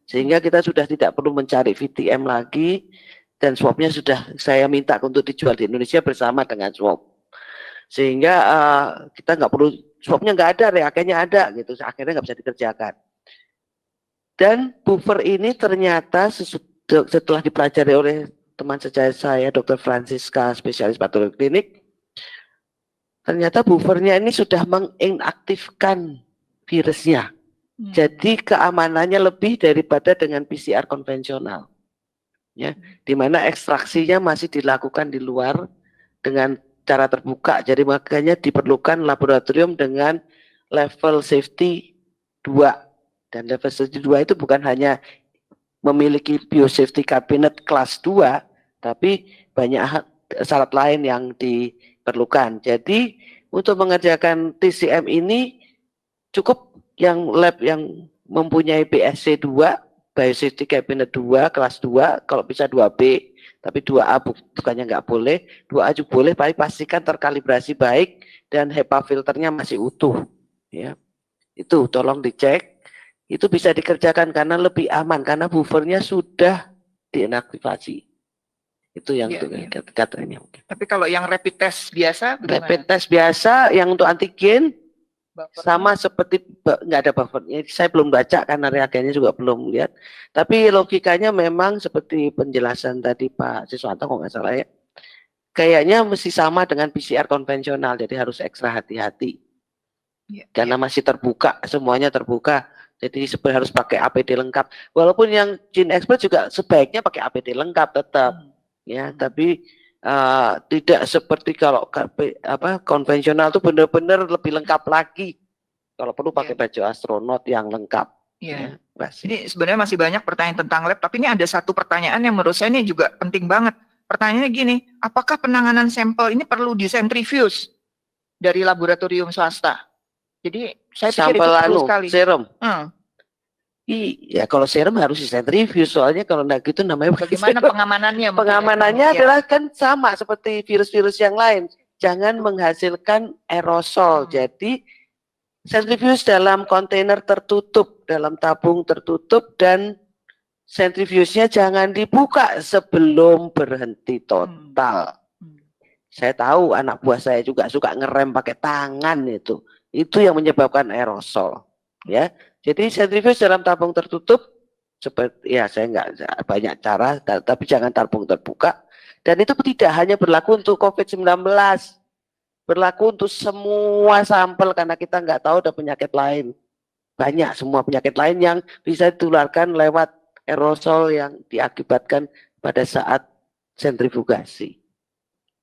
Sehingga kita sudah tidak perlu mencari VTM lagi, dan swabnya sudah saya minta untuk dijual di Indonesia bersama dengan swab. Sehingga kita nggak perlu, swabnya nggak ada, reagennya ada gitu, akhirnya nggak bisa dikerjakan. Dan buffer ini ternyata setelah dipelajari oleh teman sejawat saya, Dr. Francisca, spesialis patologi klinik, ternyata buffernya ini sudah menginaktifkan virusnya. Jadi keamanannya lebih daripada dengan PCR konvensional, ya, di mana ekstraksinya masih dilakukan di luar dengan cara terbuka. Jadi makanya diperlukan laboratorium dengan level safety 2, dan level safety 2 itu bukan hanya memiliki biosafety cabinet kelas 2, tapi banyak syarat lain yang diperlukan. Jadi untuk mengerjakan TCM ini cukup yang lab yang mempunyai BSC 2, Biosafety Cabinet 2, kelas 2, kalau bisa 2B, tapi 2A bukannya nggak boleh, 2A juga boleh, tapi pastikan terkalibrasi baik dan HEPA filternya masih utuh. Ya. Itu tolong dicek, itu bisa dikerjakan karena lebih aman, karena buffernya sudah diinaktivasi. Itu yang katanya. Tapi kalau yang rapid test biasa, bagaimana? Rapid test biasa yang untuk antigen, sama seperti nggak ada buffernya. Saya belum baca karena reagennya juga belum lihat. Tapi logikanya memang seperti penjelasan tadi Pak Siswanto, kalau nggak salah ya. Kayaknya mesti sama dengan PCR konvensional, jadi harus ekstra hati-hati. Karena masih terbuka, semuanya terbuka. Jadi sebenarnya harus pakai APD lengkap. Walaupun yang Gene Expert juga sebaiknya pakai APD lengkap tetap, ya. Tapi tidak seperti kalau konvensional itu benar-benar lebih lengkap lagi. Kalau perlu pakai baju astronot yang lengkap. Iya. Ini sebenarnya masih banyak pertanyaan tentang lab, tapi ini ada satu pertanyaan yang menurut saya ini juga penting banget. Pertanyaannya gini, apakah penanganan sampel ini perlu disentrifuge dari laboratorium swasta? Jadi saya pikir itu perlu sekali. Serum. Iya, kalau serum harus disentrifuge, soalnya kalau enggak gitu namanya bagaimana pengamanannya? Pengamanannya adalah kan sama seperti virus-virus yang lain. Jangan menghasilkan aerosol. Jadi sentrifuge dalam kontainer tertutup, dalam tabung tertutup, dan sentrifugenya jangan dibuka sebelum berhenti total. Saya tahu anak buah saya juga suka ngerem pakai tangan itu. Itu yang menyebabkan aerosol, ya. Jadi sentrifuge dalam tabung tertutup, seperti ya saya nggak banyak cara, tapi jangan tabung terbuka. Dan itu tidak hanya berlaku untuk COVID-19, berlaku untuk semua sampel karena kita nggak tahu ada penyakit lain. Banyak semua penyakit lain yang bisa ditularkan lewat aerosol yang diakibatkan pada saat sentrifugasi.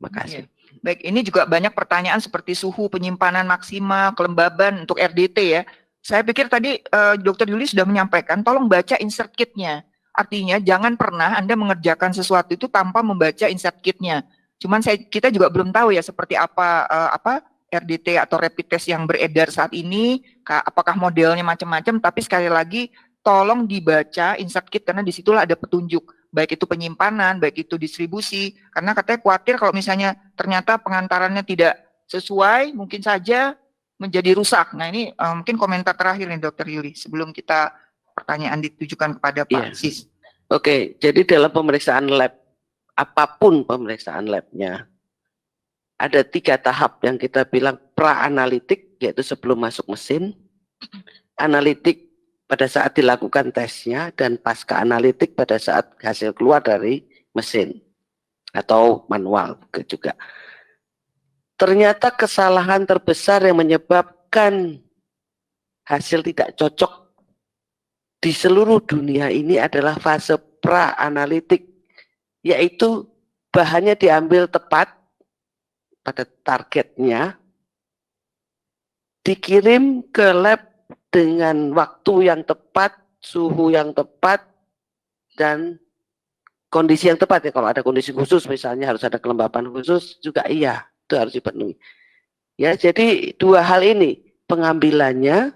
Makasih. Baik, ini juga banyak pertanyaan seperti suhu penyimpanan maksimal, kelembaban untuk RDT ya. Saya pikir tadi Dr. Yuli sudah menyampaikan, tolong baca insert kit-nya. Artinya jangan pernah Anda mengerjakan sesuatu itu tanpa membaca insert kit-nya. Cuman kita juga belum tahu ya seperti apa RDT atau rapid test yang beredar saat ini, apakah modelnya macam-macam, tapi sekali lagi tolong dibaca insert kit karena disitulah ada petunjuk, baik itu penyimpanan, baik itu distribusi, karena katanya khawatir kalau misalnya ternyata pengantarannya tidak sesuai, mungkin saja menjadi rusak. Nah ini mungkin komentar terakhir nih Dr. Yuli sebelum kita pertanyaan ditujukan kepada Pak Sis. Oke, jadi dalam pemeriksaan lab, apapun pemeriksaan labnya, ada 3 tahap yang kita bilang pra-analitik, yaitu sebelum masuk mesin, analitik pada saat dilakukan tesnya, dan pasca analitik pada saat hasil keluar dari mesin atau manual juga. Ternyata kesalahan terbesar yang menyebabkan hasil tidak cocok di seluruh dunia ini adalah fase pra-analitik, yaitu bahannya diambil tepat, pada targetnya, dikirim ke lab dengan waktu yang tepat, suhu yang tepat, dan kondisi yang tepat ya. Kalau ada kondisi khusus misalnya harus ada kelembapan khusus juga iya, itu harus dipenuhi. Ya, jadi dua hal ini, pengambilannya,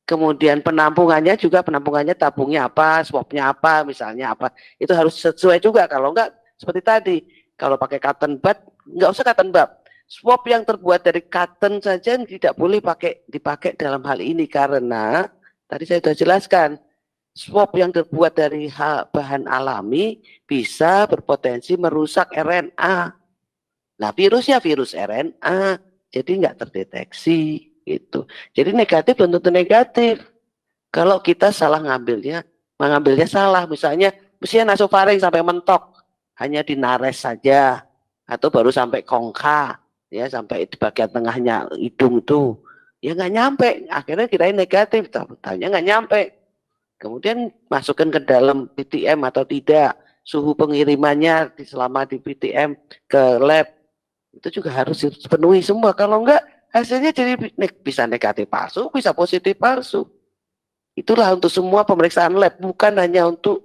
kemudian penampungannya juga, penampungannya tabungnya apa, swabnya apa, misalnya apa, itu harus sesuai juga. Kalau enggak, seperti tadi, kalau pakai cotton bud, enggak usah cotton bud. Swab yang terbuat dari cotton saja tidak boleh dipakai dalam hal ini karena tadi saya sudah jelaskan, swab yang terbuat dari bahan alami bisa berpotensi merusak RNA. Nah, virusnya virus RNA, jadi nggak terdeteksi gitu. Jadi negatif belum tentu negatif. Kalau kita salah mengambilnya salah, misalnya mestinya nasofaring sampai mentok, hanya dinares saja, atau baru sampai kongka, ya sampai di bagian tengahnya hidung itu, ya nggak nyampe. Akhirnya kirain negatif, tahunya nggak nyampe. Kemudian masukkan ke dalam PTM atau tidak, suhu pengirimannya selama di PTM ke lab itu juga harus dipenuhi semua. Kalau enggak, hasilnya jadi bisa negatif palsu, bisa positif palsu. Itulah untuk semua pemeriksaan lab, bukan hanya untuk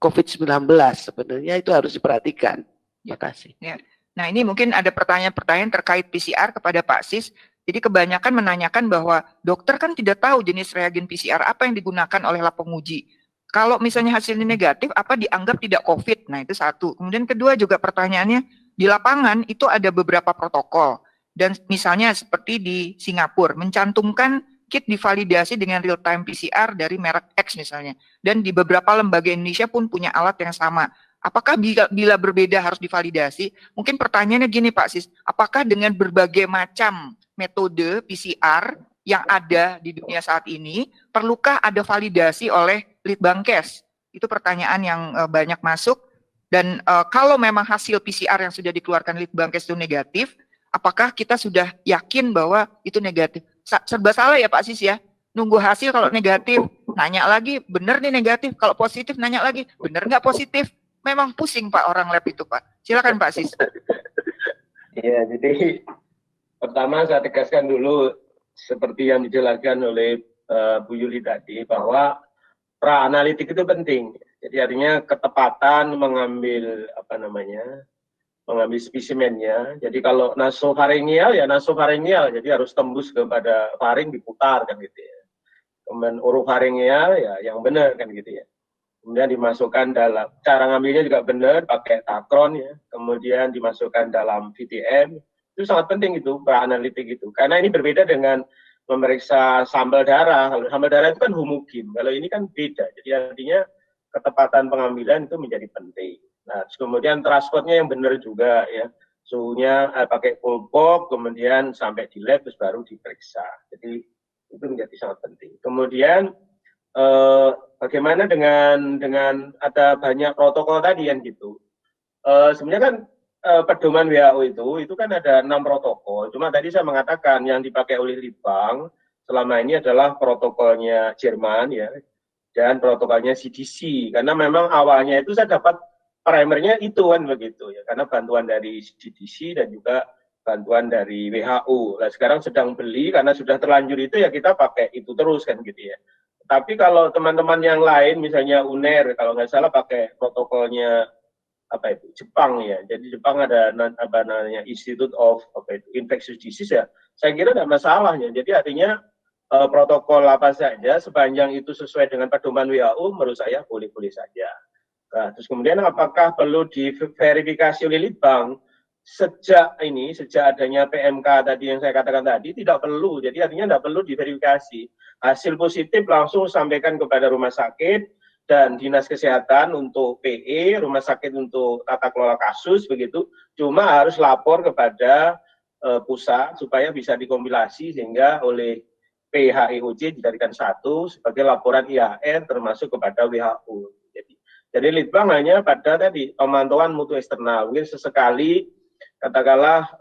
COVID-19. Sebenarnya itu harus diperhatikan. Terima kasih. Ya. Nah, ini mungkin ada pertanyaan-pertanyaan terkait PCR kepada Pak Sis. Jadi kebanyakan menanyakan bahwa dokter kan tidak tahu jenis reagen PCR apa yang digunakan oleh lab penguji. Kalau misalnya hasilnya negatif, apa dianggap tidak COVID? Nah, itu satu. Kemudian kedua juga pertanyaannya, di lapangan itu ada beberapa protokol. Dan misalnya seperti di Singapura, mencantumkan kit divalidasi dengan real-time PCR dari merek X misalnya. Dan di beberapa lembaga Indonesia pun punya alat yang sama. Apakah bila berbeda harus divalidasi? Mungkin pertanyaannya gini Pak Sis, apakah dengan berbagai macam metode PCR yang ada di dunia saat ini, perlukah ada validasi oleh Litbangkes? Itu pertanyaan yang banyak masuk. Dan kalau memang hasil PCR yang sudah dikeluarkan Litbangkes itu negatif, apakah kita sudah yakin bahwa itu negatif? Serba salah ya Pak Sis ya? Nunggu hasil kalau negatif, nanya lagi, benar nih negatif. Kalau positif, nanya lagi, benar nggak positif? Memang pusing Pak orang lab itu Pak. Silakan Pak Sis. Iya, jadi pertama saya tegaskan dulu seperti yang dijelaskan oleh Bu Yuli tadi bahwa pra-analitik itu penting. Jadi artinya ketepatan mengambil mengambil spesimennya. Jadi kalau nasofaringial ya nasofaringial, jadi harus tembus kepada faring diputar kan gitu ya. Kemudian orofaringial ya yang benar kan gitu ya. Kemudian dimasukkan dalam, cara ngambilnya juga benar, pakai takron ya, kemudian dimasukkan dalam VTM, itu sangat penting itu, pra-analitik itu, karena ini berbeda dengan memeriksa sampel darah. Kalau sampel darah itu kan homogen, kalau ini kan beda, jadi artinya ketepatan pengambilan itu menjadi penting. Nah, kemudian transportnya yang benar juga ya, suhunya pakai full box, kemudian sampai di lab terus baru diperiksa, jadi itu menjadi sangat penting. Kemudian bagaimana dengan ada banyak protokol tadi yang gitu. Sebenarnya kan pedoman WHO itu kan ada 6 protokol. Cuma tadi saya mengatakan yang dipakai oleh Litbang selama ini adalah protokolnya Jerman ya dan protokolnya CDC. Karena memang awalnya itu saya dapat primernya itu kan begitu ya. Karena bantuan dari CDC dan juga bantuan dari WHO. Nah, sekarang sedang beli karena sudah terlanjur itu ya kita pakai itu terus kan gitu ya. Tapi kalau teman-teman yang lain, misalnya UNER, kalau nggak salah pakai protokolnya Jepang ya. Jadi Jepang ada Institute of Infectious Disease ya. Saya kira nggak masalahnya. Jadi artinya protokol apa saja sepanjang itu sesuai dengan pedoman WHO, menurut saya boleh-boleh saja. Nah, terus kemudian apakah perlu diverifikasi oleh Litbang? Sejak adanya PMK tadi yang saya katakan tadi, tidak perlu. Jadi artinya tidak perlu diverifikasi. Hasil positif langsung sampaikan kepada rumah sakit dan dinas kesehatan untuk PE, rumah sakit untuk tata kelola kasus begitu. Cuma harus lapor kepada pusat supaya bisa dikompilasi sehingga oleh PHIOJ dijadikan satu sebagai laporan IAR termasuk kepada WHO. Jadi Litbang hanya pada tadi pemantauan mutu eksternal. Mungkin sesekali katakanlah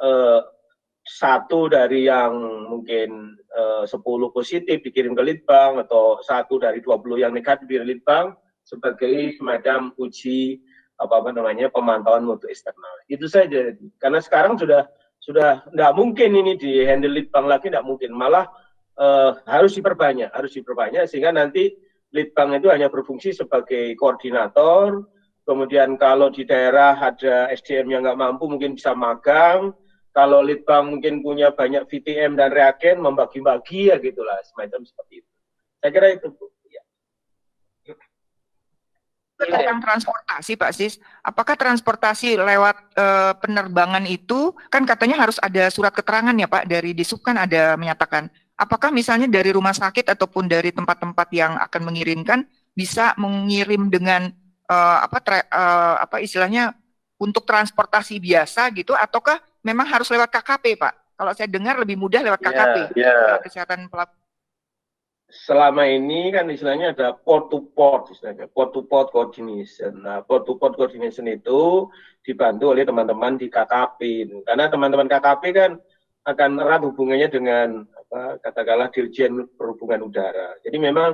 satu dari yang mungkin 10 positif dikirim ke Litbang atau satu dari 20 yang negatif di Litbang sebagai semacam uji pemantauan mutu eksternal. Itu saja. Karena sekarang sudah sudah nggak mungkin ini di handle Litbang lagi, nggak mungkin, malah harus diperbanyak sehingga nanti Litbang itu hanya berfungsi sebagai koordinator. Kemudian kalau di daerah ada SDM yang nggak mampu mungkin bisa magang. Kalau Litbang mungkin punya banyak VTM dan reagen, membagi-bagi ya gitulah, semacam seperti itu. Saya kira itu, Bu. Ya. Tentang transportasi, Pak Sis, apakah transportasi lewat penerbangan itu, kan katanya harus ada surat keterangan ya Pak, dari Disub kan ada menyatakan. Apakah misalnya dari rumah sakit ataupun dari tempat-tempat yang akan mengirimkan, bisa mengirim dengan istilahnya untuk transportasi biasa gitu, ataukah memang harus lewat KKP, Pak? Kalau saya dengar lebih mudah lewat KKP, kesehatan pelaku. Selama ini kan istilahnya ada port to port, istilahnya port to port coordination. Nah, port to port coordination itu dibantu oleh teman-teman di KKP, karena teman-teman KKP kan akan erat hubungannya dengan katakanlah Dirjen Perhubungan Udara. Jadi memang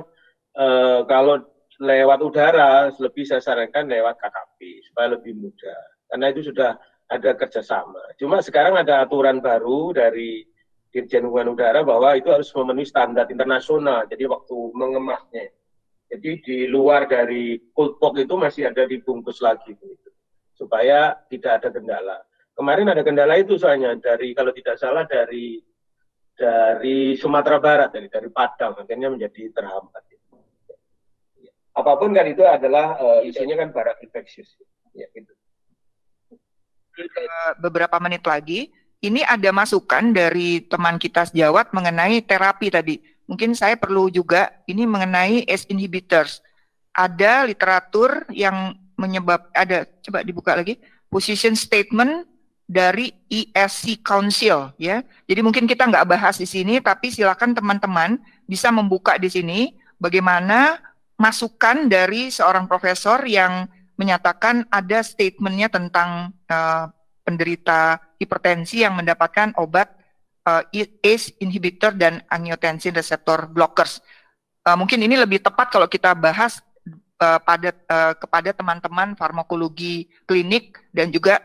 kalau lewat udara lebih saya sarankan lewat KKP supaya lebih mudah, karena itu sudah ada kerjasama. Cuma sekarang ada aturan baru dari Dirjen Perhubungan Udara bahwa itu harus memenuhi standar internasional, jadi waktu mengemasnya. Jadi di luar dari cold box itu masih ada dibungkus lagi, gitu, supaya tidak ada kendala. Kemarin ada kendala itu soalnya dari, kalau tidak salah dari Sumatera Barat, dari Padang, akhirnya menjadi terhambat. Apapun kan itu adalah isunya kan barang infeksius. Ya, gitu. Beberapa menit lagi, ini ada masukan dari teman kita sejawat mengenai terapi tadi. Mungkin saya perlu juga ini mengenai ACE inhibitors. Ada literatur yang ada, coba dibuka lagi, position statement dari ESC Council ya. Jadi mungkin kita nggak bahas di sini, tapi silakan teman-teman bisa membuka di sini bagaimana masukan dari seorang profesor yang menyatakan ada statementnya tentang penderita hipertensi yang mendapatkan obat ACE inhibitor dan angiotensin receptor blockers. Mungkin ini lebih tepat kalau kita bahas kepada teman-teman farmakologi klinik dan juga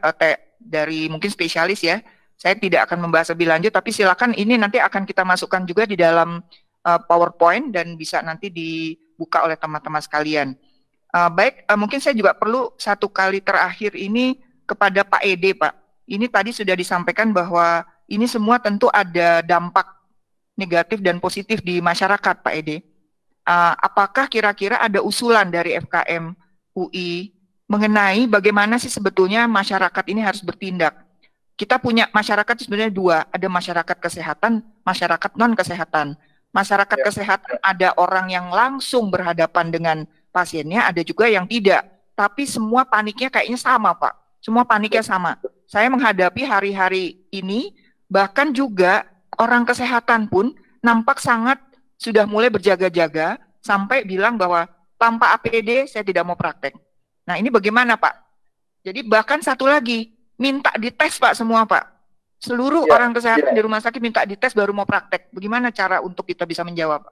dari mungkin spesialis ya. Saya tidak akan membahas lebih lanjut, tapi silakan ini nanti akan kita masukkan juga di dalam PowerPoint dan bisa nanti dibuka oleh teman-teman sekalian. Mungkin saya juga perlu satu kali terakhir ini kepada Pak Ede, Pak. Ini tadi sudah disampaikan bahwa ini semua tentu ada dampak negatif dan positif di masyarakat, Pak Ede. Apakah kira-kira ada usulan dari FKM UI mengenai bagaimana sih sebetulnya masyarakat ini harus bertindak? Kita punya masyarakat sebenarnya dua, ada masyarakat kesehatan, masyarakat non-kesehatan. Masyarakat kesehatan ada orang yang langsung berhadapan dengan pasiennya, ada juga yang tidak. Tapi semua paniknya kayaknya sama, Pak. Semua paniknya sama. Saya menghadapi hari-hari ini, bahkan juga orang kesehatan pun nampak sangat sudah mulai berjaga-jaga, sampai bilang bahwa tanpa APD saya tidak mau praktek. Nah ini bagaimana Pak? Jadi bahkan satu lagi, minta dites Pak semua Pak. Seluruh orang kesehatan di rumah sakit minta dites baru mau praktek. Bagaimana cara untuk kita bisa menjawab?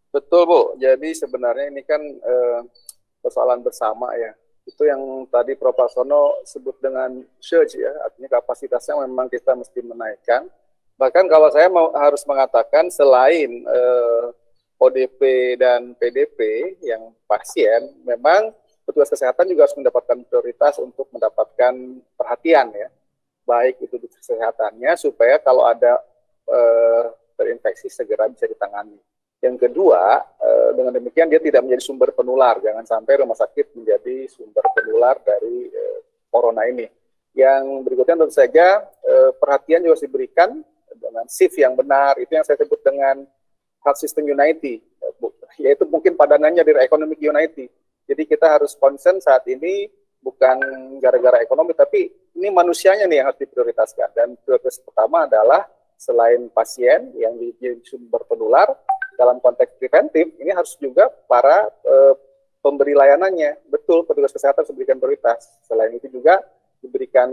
Betul Bu, jadi sebenarnya ini kan persoalan bersama ya. Itu yang tadi Prof. Pasono sebut dengan surge ya, artinya kapasitasnya memang kita mesti menaikkan. Bahkan kalau saya harus mengatakan selain ODP dan PDP yang pasien, memang petugas kesehatan juga harus mendapatkan prioritas untuk mendapatkan perhatian ya. Baik itu di kesehatannya supaya kalau ada terinfeksi segera bisa ditangani. Yang kedua, dengan demikian dia tidak menjadi sumber penular. Jangan sampai rumah sakit menjadi sumber penular dari corona ini. Yang berikutnya tentu saja perhatian juga harus diberikan dengan shift yang benar. Itu yang saya sebut dengan health system unity, yaitu mungkin padanannya dari economic unity. Jadi kita harus concern saat ini bukan gara-gara ekonomi, tapi ini manusianya nih yang harus diprioritaskan. Dan prioritas pertama adalah selain pasien yang jadi sumber penular, dalam konteks preventif, ini harus juga para pemberi layanannya. Betul, petugas kesehatan harus diberikan prioritas. Selain itu juga diberikan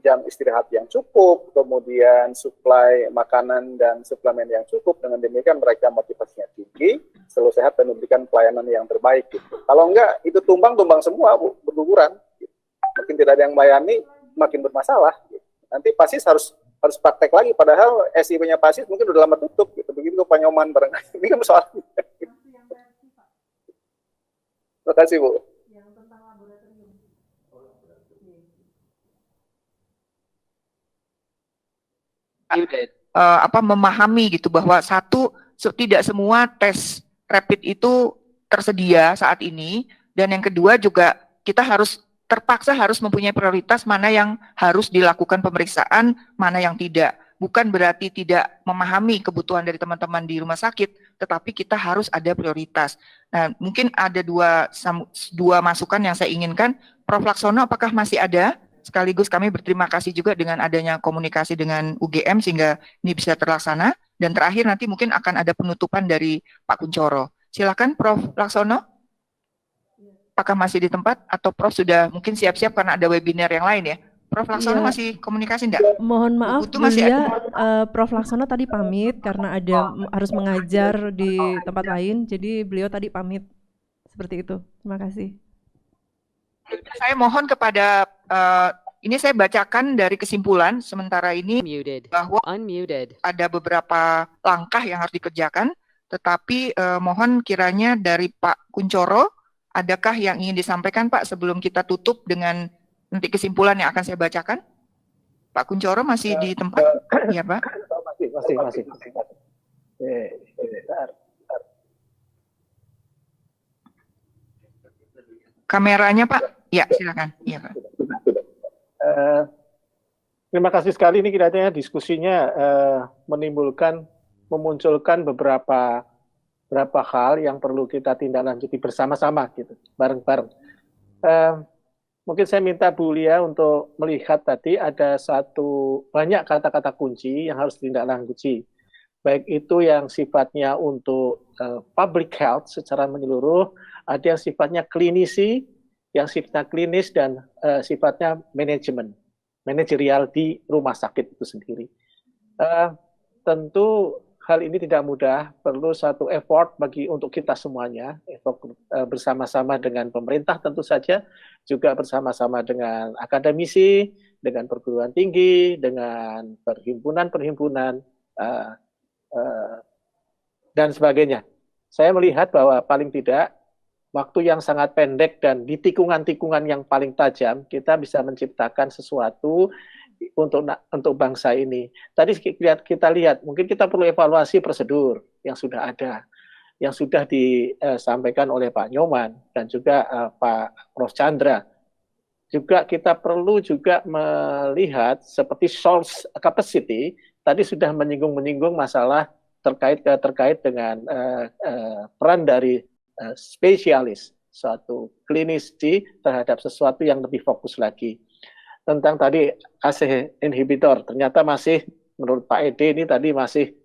jam istirahat yang cukup, kemudian suplai makanan dan suplemen yang cukup. Dengan demikian mereka motivasinya tinggi, selalu sehat dan memberikan pelayanan yang terbaik. Gitu. Kalau enggak, itu tumbang semua, berguguran. Gitu. Makin tidak ada yang melayani, makin bermasalah. Gitu. Nanti pasti harus harus praktek lagi, padahal SIP-nya PASIS mungkin udah lama tutup gitu. Begitu ke Pak Nyoman barangkali. Ini kan soalnya. Terima kasih, Bu. Memahami gitu bahwa tidak semua tes rapid itu tersedia saat ini, dan yang kedua juga kita terpaksa harus mempunyai prioritas mana yang harus dilakukan pemeriksaan, mana yang tidak. Bukan berarti tidak memahami kebutuhan dari teman-teman di rumah sakit, tetapi kita harus ada prioritas. Nah, mungkin ada dua masukan yang saya inginkan. Prof. Laksono, apakah masih ada? Sekaligus kami berterima kasih juga dengan adanya komunikasi dengan UGM sehingga ini bisa terlaksana. Dan terakhir nanti mungkin akan ada penutupan dari Pak Kunchoro. Silakan Prof. Laksono. Apakah masih di tempat atau Prof sudah mungkin siap-siap karena ada webinar yang lain ya? Prof. Laksono masih komunikasi enggak? Mohon maaf Bu masih Prof. Laksono tadi pamit karena harus mengajar di tempat lain, jadi beliau tadi pamit. Seperti itu. Terima kasih. Saya mohon kepada ini saya bacakan dari kesimpulan sementara ini bahwa ada beberapa langkah yang harus dikerjakan, tetapi mohon kiranya dari Pak Kunchoro, adakah yang ingin disampaikan Pak sebelum kita tutup dengan nanti kesimpulan yang akan saya bacakan? Pak Kunchoro masih di tempat? Iya Pak? Masih. Kameranya Pak? Ya, silakan. Iya, Pak. Terima kasih sekali, ini kiranya diskusinya memunculkan beberapa hal yang perlu kita tindak lanjuti bersama-sama gitu, bareng-bareng. Mungkin saya minta Bu Lia untuk melihat tadi ada banyak kata-kata kunci yang harus ditindaklanjuti. Baik itu yang sifatnya untuk public health secara menyeluruh, ada yang sifatnya klinisi, yang sifatnya klinis, dan sifatnya manajerial di rumah sakit itu sendiri. Tentu hal ini tidak mudah, perlu satu effort untuk kita semuanya, effort bersama-sama dengan pemerintah tentu saja, juga bersama-sama dengan akademisi, dengan perguruan tinggi, dengan perhimpunan-perhimpunan, dan sebagainya. Saya melihat bahwa paling tidak waktu yang sangat pendek dan di tikungan-tikungan yang paling tajam, kita bisa menciptakan sesuatu untuk bangsa ini. Tadi kita lihat, mungkin kita perlu evaluasi prosedur yang sudah ada, yang sudah disampaikan oleh Pak Nyoman dan juga Pak Prof. Chandra. Juga kita perlu juga melihat seperti source capacity, tadi sudah menyinggung masalah terkait dengan peran dari spesialis, suatu klinisi terhadap sesuatu yang lebih fokus lagi. Tentang tadi ACE inhibitor, ternyata masih menurut Pak Ede ini tadi masih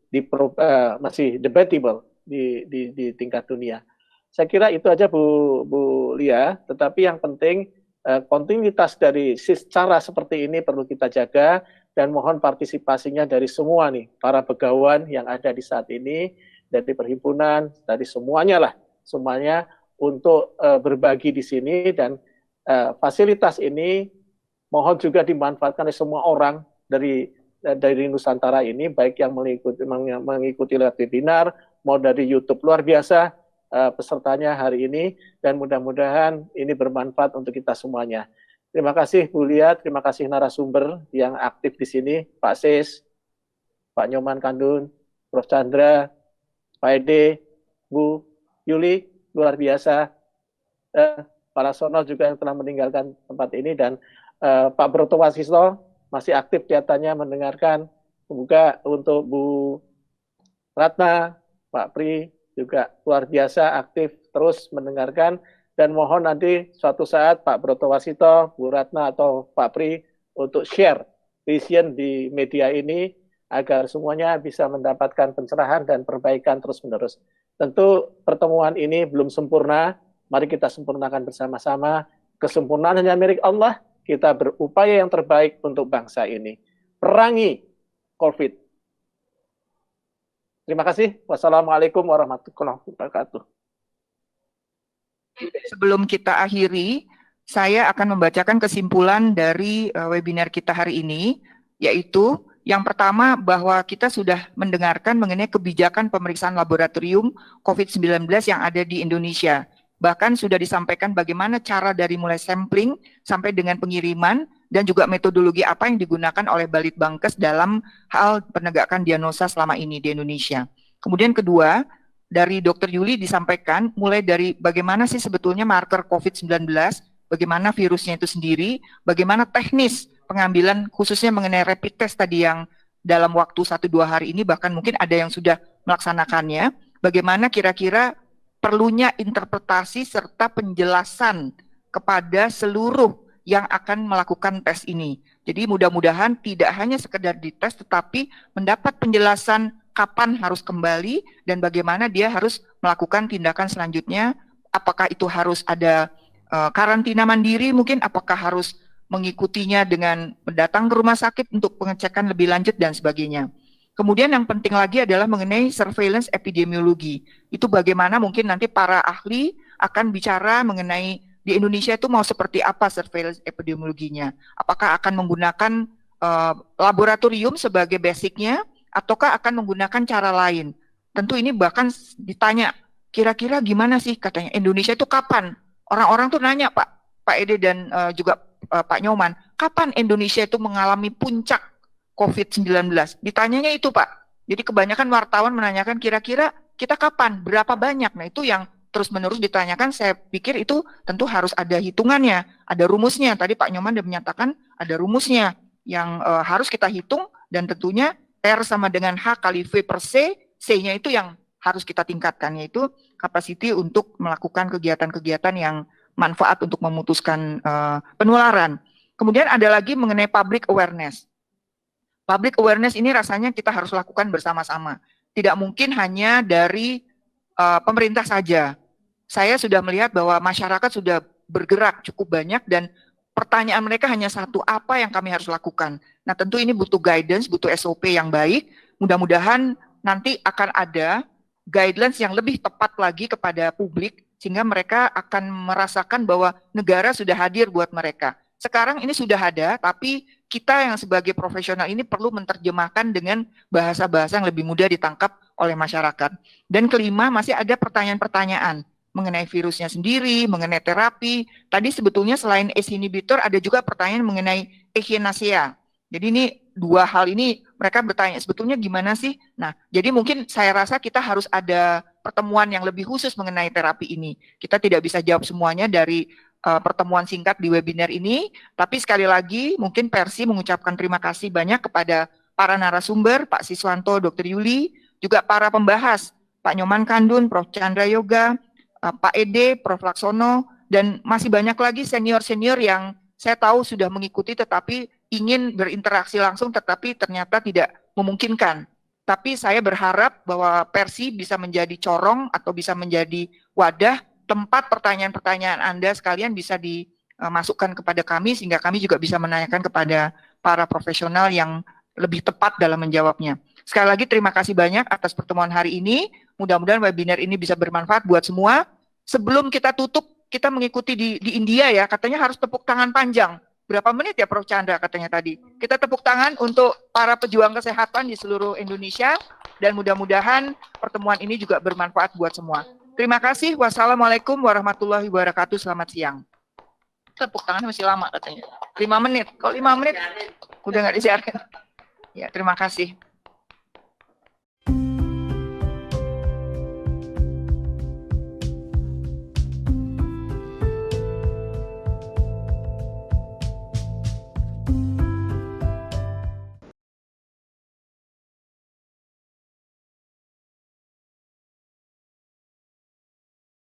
debatable di tingkat dunia. Saya kira itu aja Bu Lia, tetapi yang penting kontinuitas dari cara seperti ini perlu kita jaga, dan mohon partisipasinya dari semua nih, para begawan yang ada di saat ini, dari perhimpunan, dari semuanya untuk berbagi di sini, dan fasilitas ini mohon juga dimanfaatkan oleh semua orang dari Nusantara ini, baik yang mengikuti lewat webinar, mau dari YouTube. Luar biasa pesertanya hari ini, dan mudah-mudahan ini bermanfaat untuk kita semuanya. Terima kasih Bu Lia, terima kasih narasumber yang aktif di sini, Pak Sis, Pak Nyoman Kandun, Prof. Chandra, Pak Ede, Bu Yuli, luar biasa. Pak Laksono juga yang telah meninggalkan tempat ini, dan Pak Broto Wasisto masih aktif kelihatannya mendengarkan. Semoga untuk Bu Ratna, Pak Pri juga luar biasa aktif terus mendengarkan, dan mohon nanti suatu saat Pak Broto Wasito, Bu Ratna atau Pak Pri untuk share vision di media ini agar semuanya bisa mendapatkan pencerahan dan perbaikan terus-menerus. Tentu pertemuan ini belum sempurna, mari kita sempurnakan bersama-sama. Kesempurnaan hanya milik Allah, kita berupaya yang terbaik untuk bangsa ini. Perangi COVID. Terima kasih. Wassalamualaikum warahmatullahi wabarakatuh. Sebelum kita akhiri, saya akan membacakan kesimpulan dari webinar kita hari ini, yaitu Yang pertama, bahwa kita sudah mendengarkan mengenai kebijakan pemeriksaan laboratorium COVID-19 yang ada di Indonesia. Bahkan sudah disampaikan bagaimana cara dari mulai sampling sampai dengan pengiriman dan juga metodologi apa yang digunakan oleh Balitbangkes dalam hal penegakan diagnosa selama ini di Indonesia. Kemudian kedua, dari Dr. Yuli disampaikan mulai dari bagaimana sih sebetulnya marker COVID-19, bagaimana virusnya itu sendiri, bagaimana teknis pengambilan khususnya mengenai rapid test tadi yang dalam waktu 1-2 hari ini, bahkan mungkin ada yang sudah melaksanakannya, bagaimana kira-kira perlunya interpretasi serta penjelasan kepada seluruh yang akan melakukan tes ini. Jadi mudah-mudahan tidak hanya sekedar dites, tetapi mendapat penjelasan kapan harus kembali dan bagaimana dia harus melakukan tindakan selanjutnya, apakah itu harus ada karantina mandiri mungkin, apakah harus mengikutinya dengan datang ke rumah sakit untuk pengecekan lebih lanjut dan sebagainya. Kemudian yang penting lagi adalah mengenai surveillance epidemiologi. Itu bagaimana mungkin nanti para ahli akan bicara mengenai di Indonesia itu mau seperti apa surveillance epidemiologinya. Apakah akan menggunakan laboratorium sebagai basicnya ataukah akan menggunakan cara lain. Tentu ini bahkan ditanya, kira-kira gimana sih katanya Indonesia itu kapan? Orang-orang tuh nanya Pak Ede dan juga Pak Nyoman, kapan Indonesia itu mengalami puncak COVID-19? Ditanyanya itu Pak. Jadi kebanyakan wartawan menanyakan kira-kira kita kapan, berapa banyak. Nah itu yang terus-menerus ditanyakan, saya pikir itu tentu harus ada hitungannya, ada rumusnya. Tadi Pak Nyoman sudah menyatakan ada rumusnya yang harus kita hitung dan tentunya R sama dengan H kali V per C, C-nya itu yang harus kita tingkatkan, yaitu capacity untuk melakukan kegiatan-kegiatan yang manfaat untuk memutuskan penularan. Kemudian ada lagi mengenai public awareness. Public awareness ini rasanya kita harus lakukan bersama-sama. Tidak mungkin hanya dari pemerintah saja. Saya sudah melihat bahwa masyarakat sudah bergerak cukup banyak dan pertanyaan mereka hanya satu, apa yang kami harus lakukan? Nah tentu ini butuh guidance, butuh SOP yang baik. Mudah-mudahan nanti akan ada guidelines yang lebih tepat lagi kepada publik, sehingga mereka akan merasakan bahwa negara sudah hadir buat mereka. Sekarang ini sudah ada, tapi kita yang sebagai profesional ini perlu menerjemahkan dengan bahasa-bahasa yang lebih mudah ditangkap oleh masyarakat. Dan kelima, masih ada pertanyaan-pertanyaan mengenai virusnya sendiri, mengenai terapi. Tadi sebetulnya selain ACE inhibitor ada juga pertanyaan mengenai echinacea. Jadi ini dua hal ini mereka bertanya sebetulnya gimana sih? Nah, jadi mungkin saya rasa kita harus ada pertemuan yang lebih khusus mengenai terapi ini. Kita tidak bisa jawab semuanya dari pertemuan singkat di webinar ini, tapi sekali lagi mungkin Persi mengucapkan terima kasih banyak kepada para narasumber, Pak Siswanto, Dr. Yuli, juga para pembahas, Pak Nyoman Kandun, Prof. Chandra Yoga, Pak Ede, Prof. Laksono, dan masih banyak lagi senior-senior yang saya tahu sudah mengikuti tetapi ingin berinteraksi langsung tetapi ternyata tidak memungkinkan. Tapi saya berharap bahwa Persi bisa menjadi corong atau bisa menjadi wadah tempat pertanyaan-pertanyaan Anda sekalian bisa dimasukkan kepada kami sehingga kami juga bisa menanyakan kepada para profesional yang lebih tepat dalam menjawabnya. Sekali lagi terima kasih banyak atas pertemuan hari ini. Mudah-mudahan webinar ini bisa bermanfaat buat semua. Sebelum kita tutup, kita mengikuti di India ya, katanya harus tepuk tangan panjang. Berapa menit ya Prof. Chandra katanya tadi. Kita tepuk tangan untuk para pejuang kesehatan di seluruh Indonesia dan mudah-mudahan pertemuan ini juga bermanfaat buat semua. Terima kasih. Wassalamualaikum warahmatullahi wabarakatuh. Selamat siang. Tepuk tangan masih lama katanya. 5 menit. Kalau 5 menit udah nggak disiarkan. Ya, terima kasih.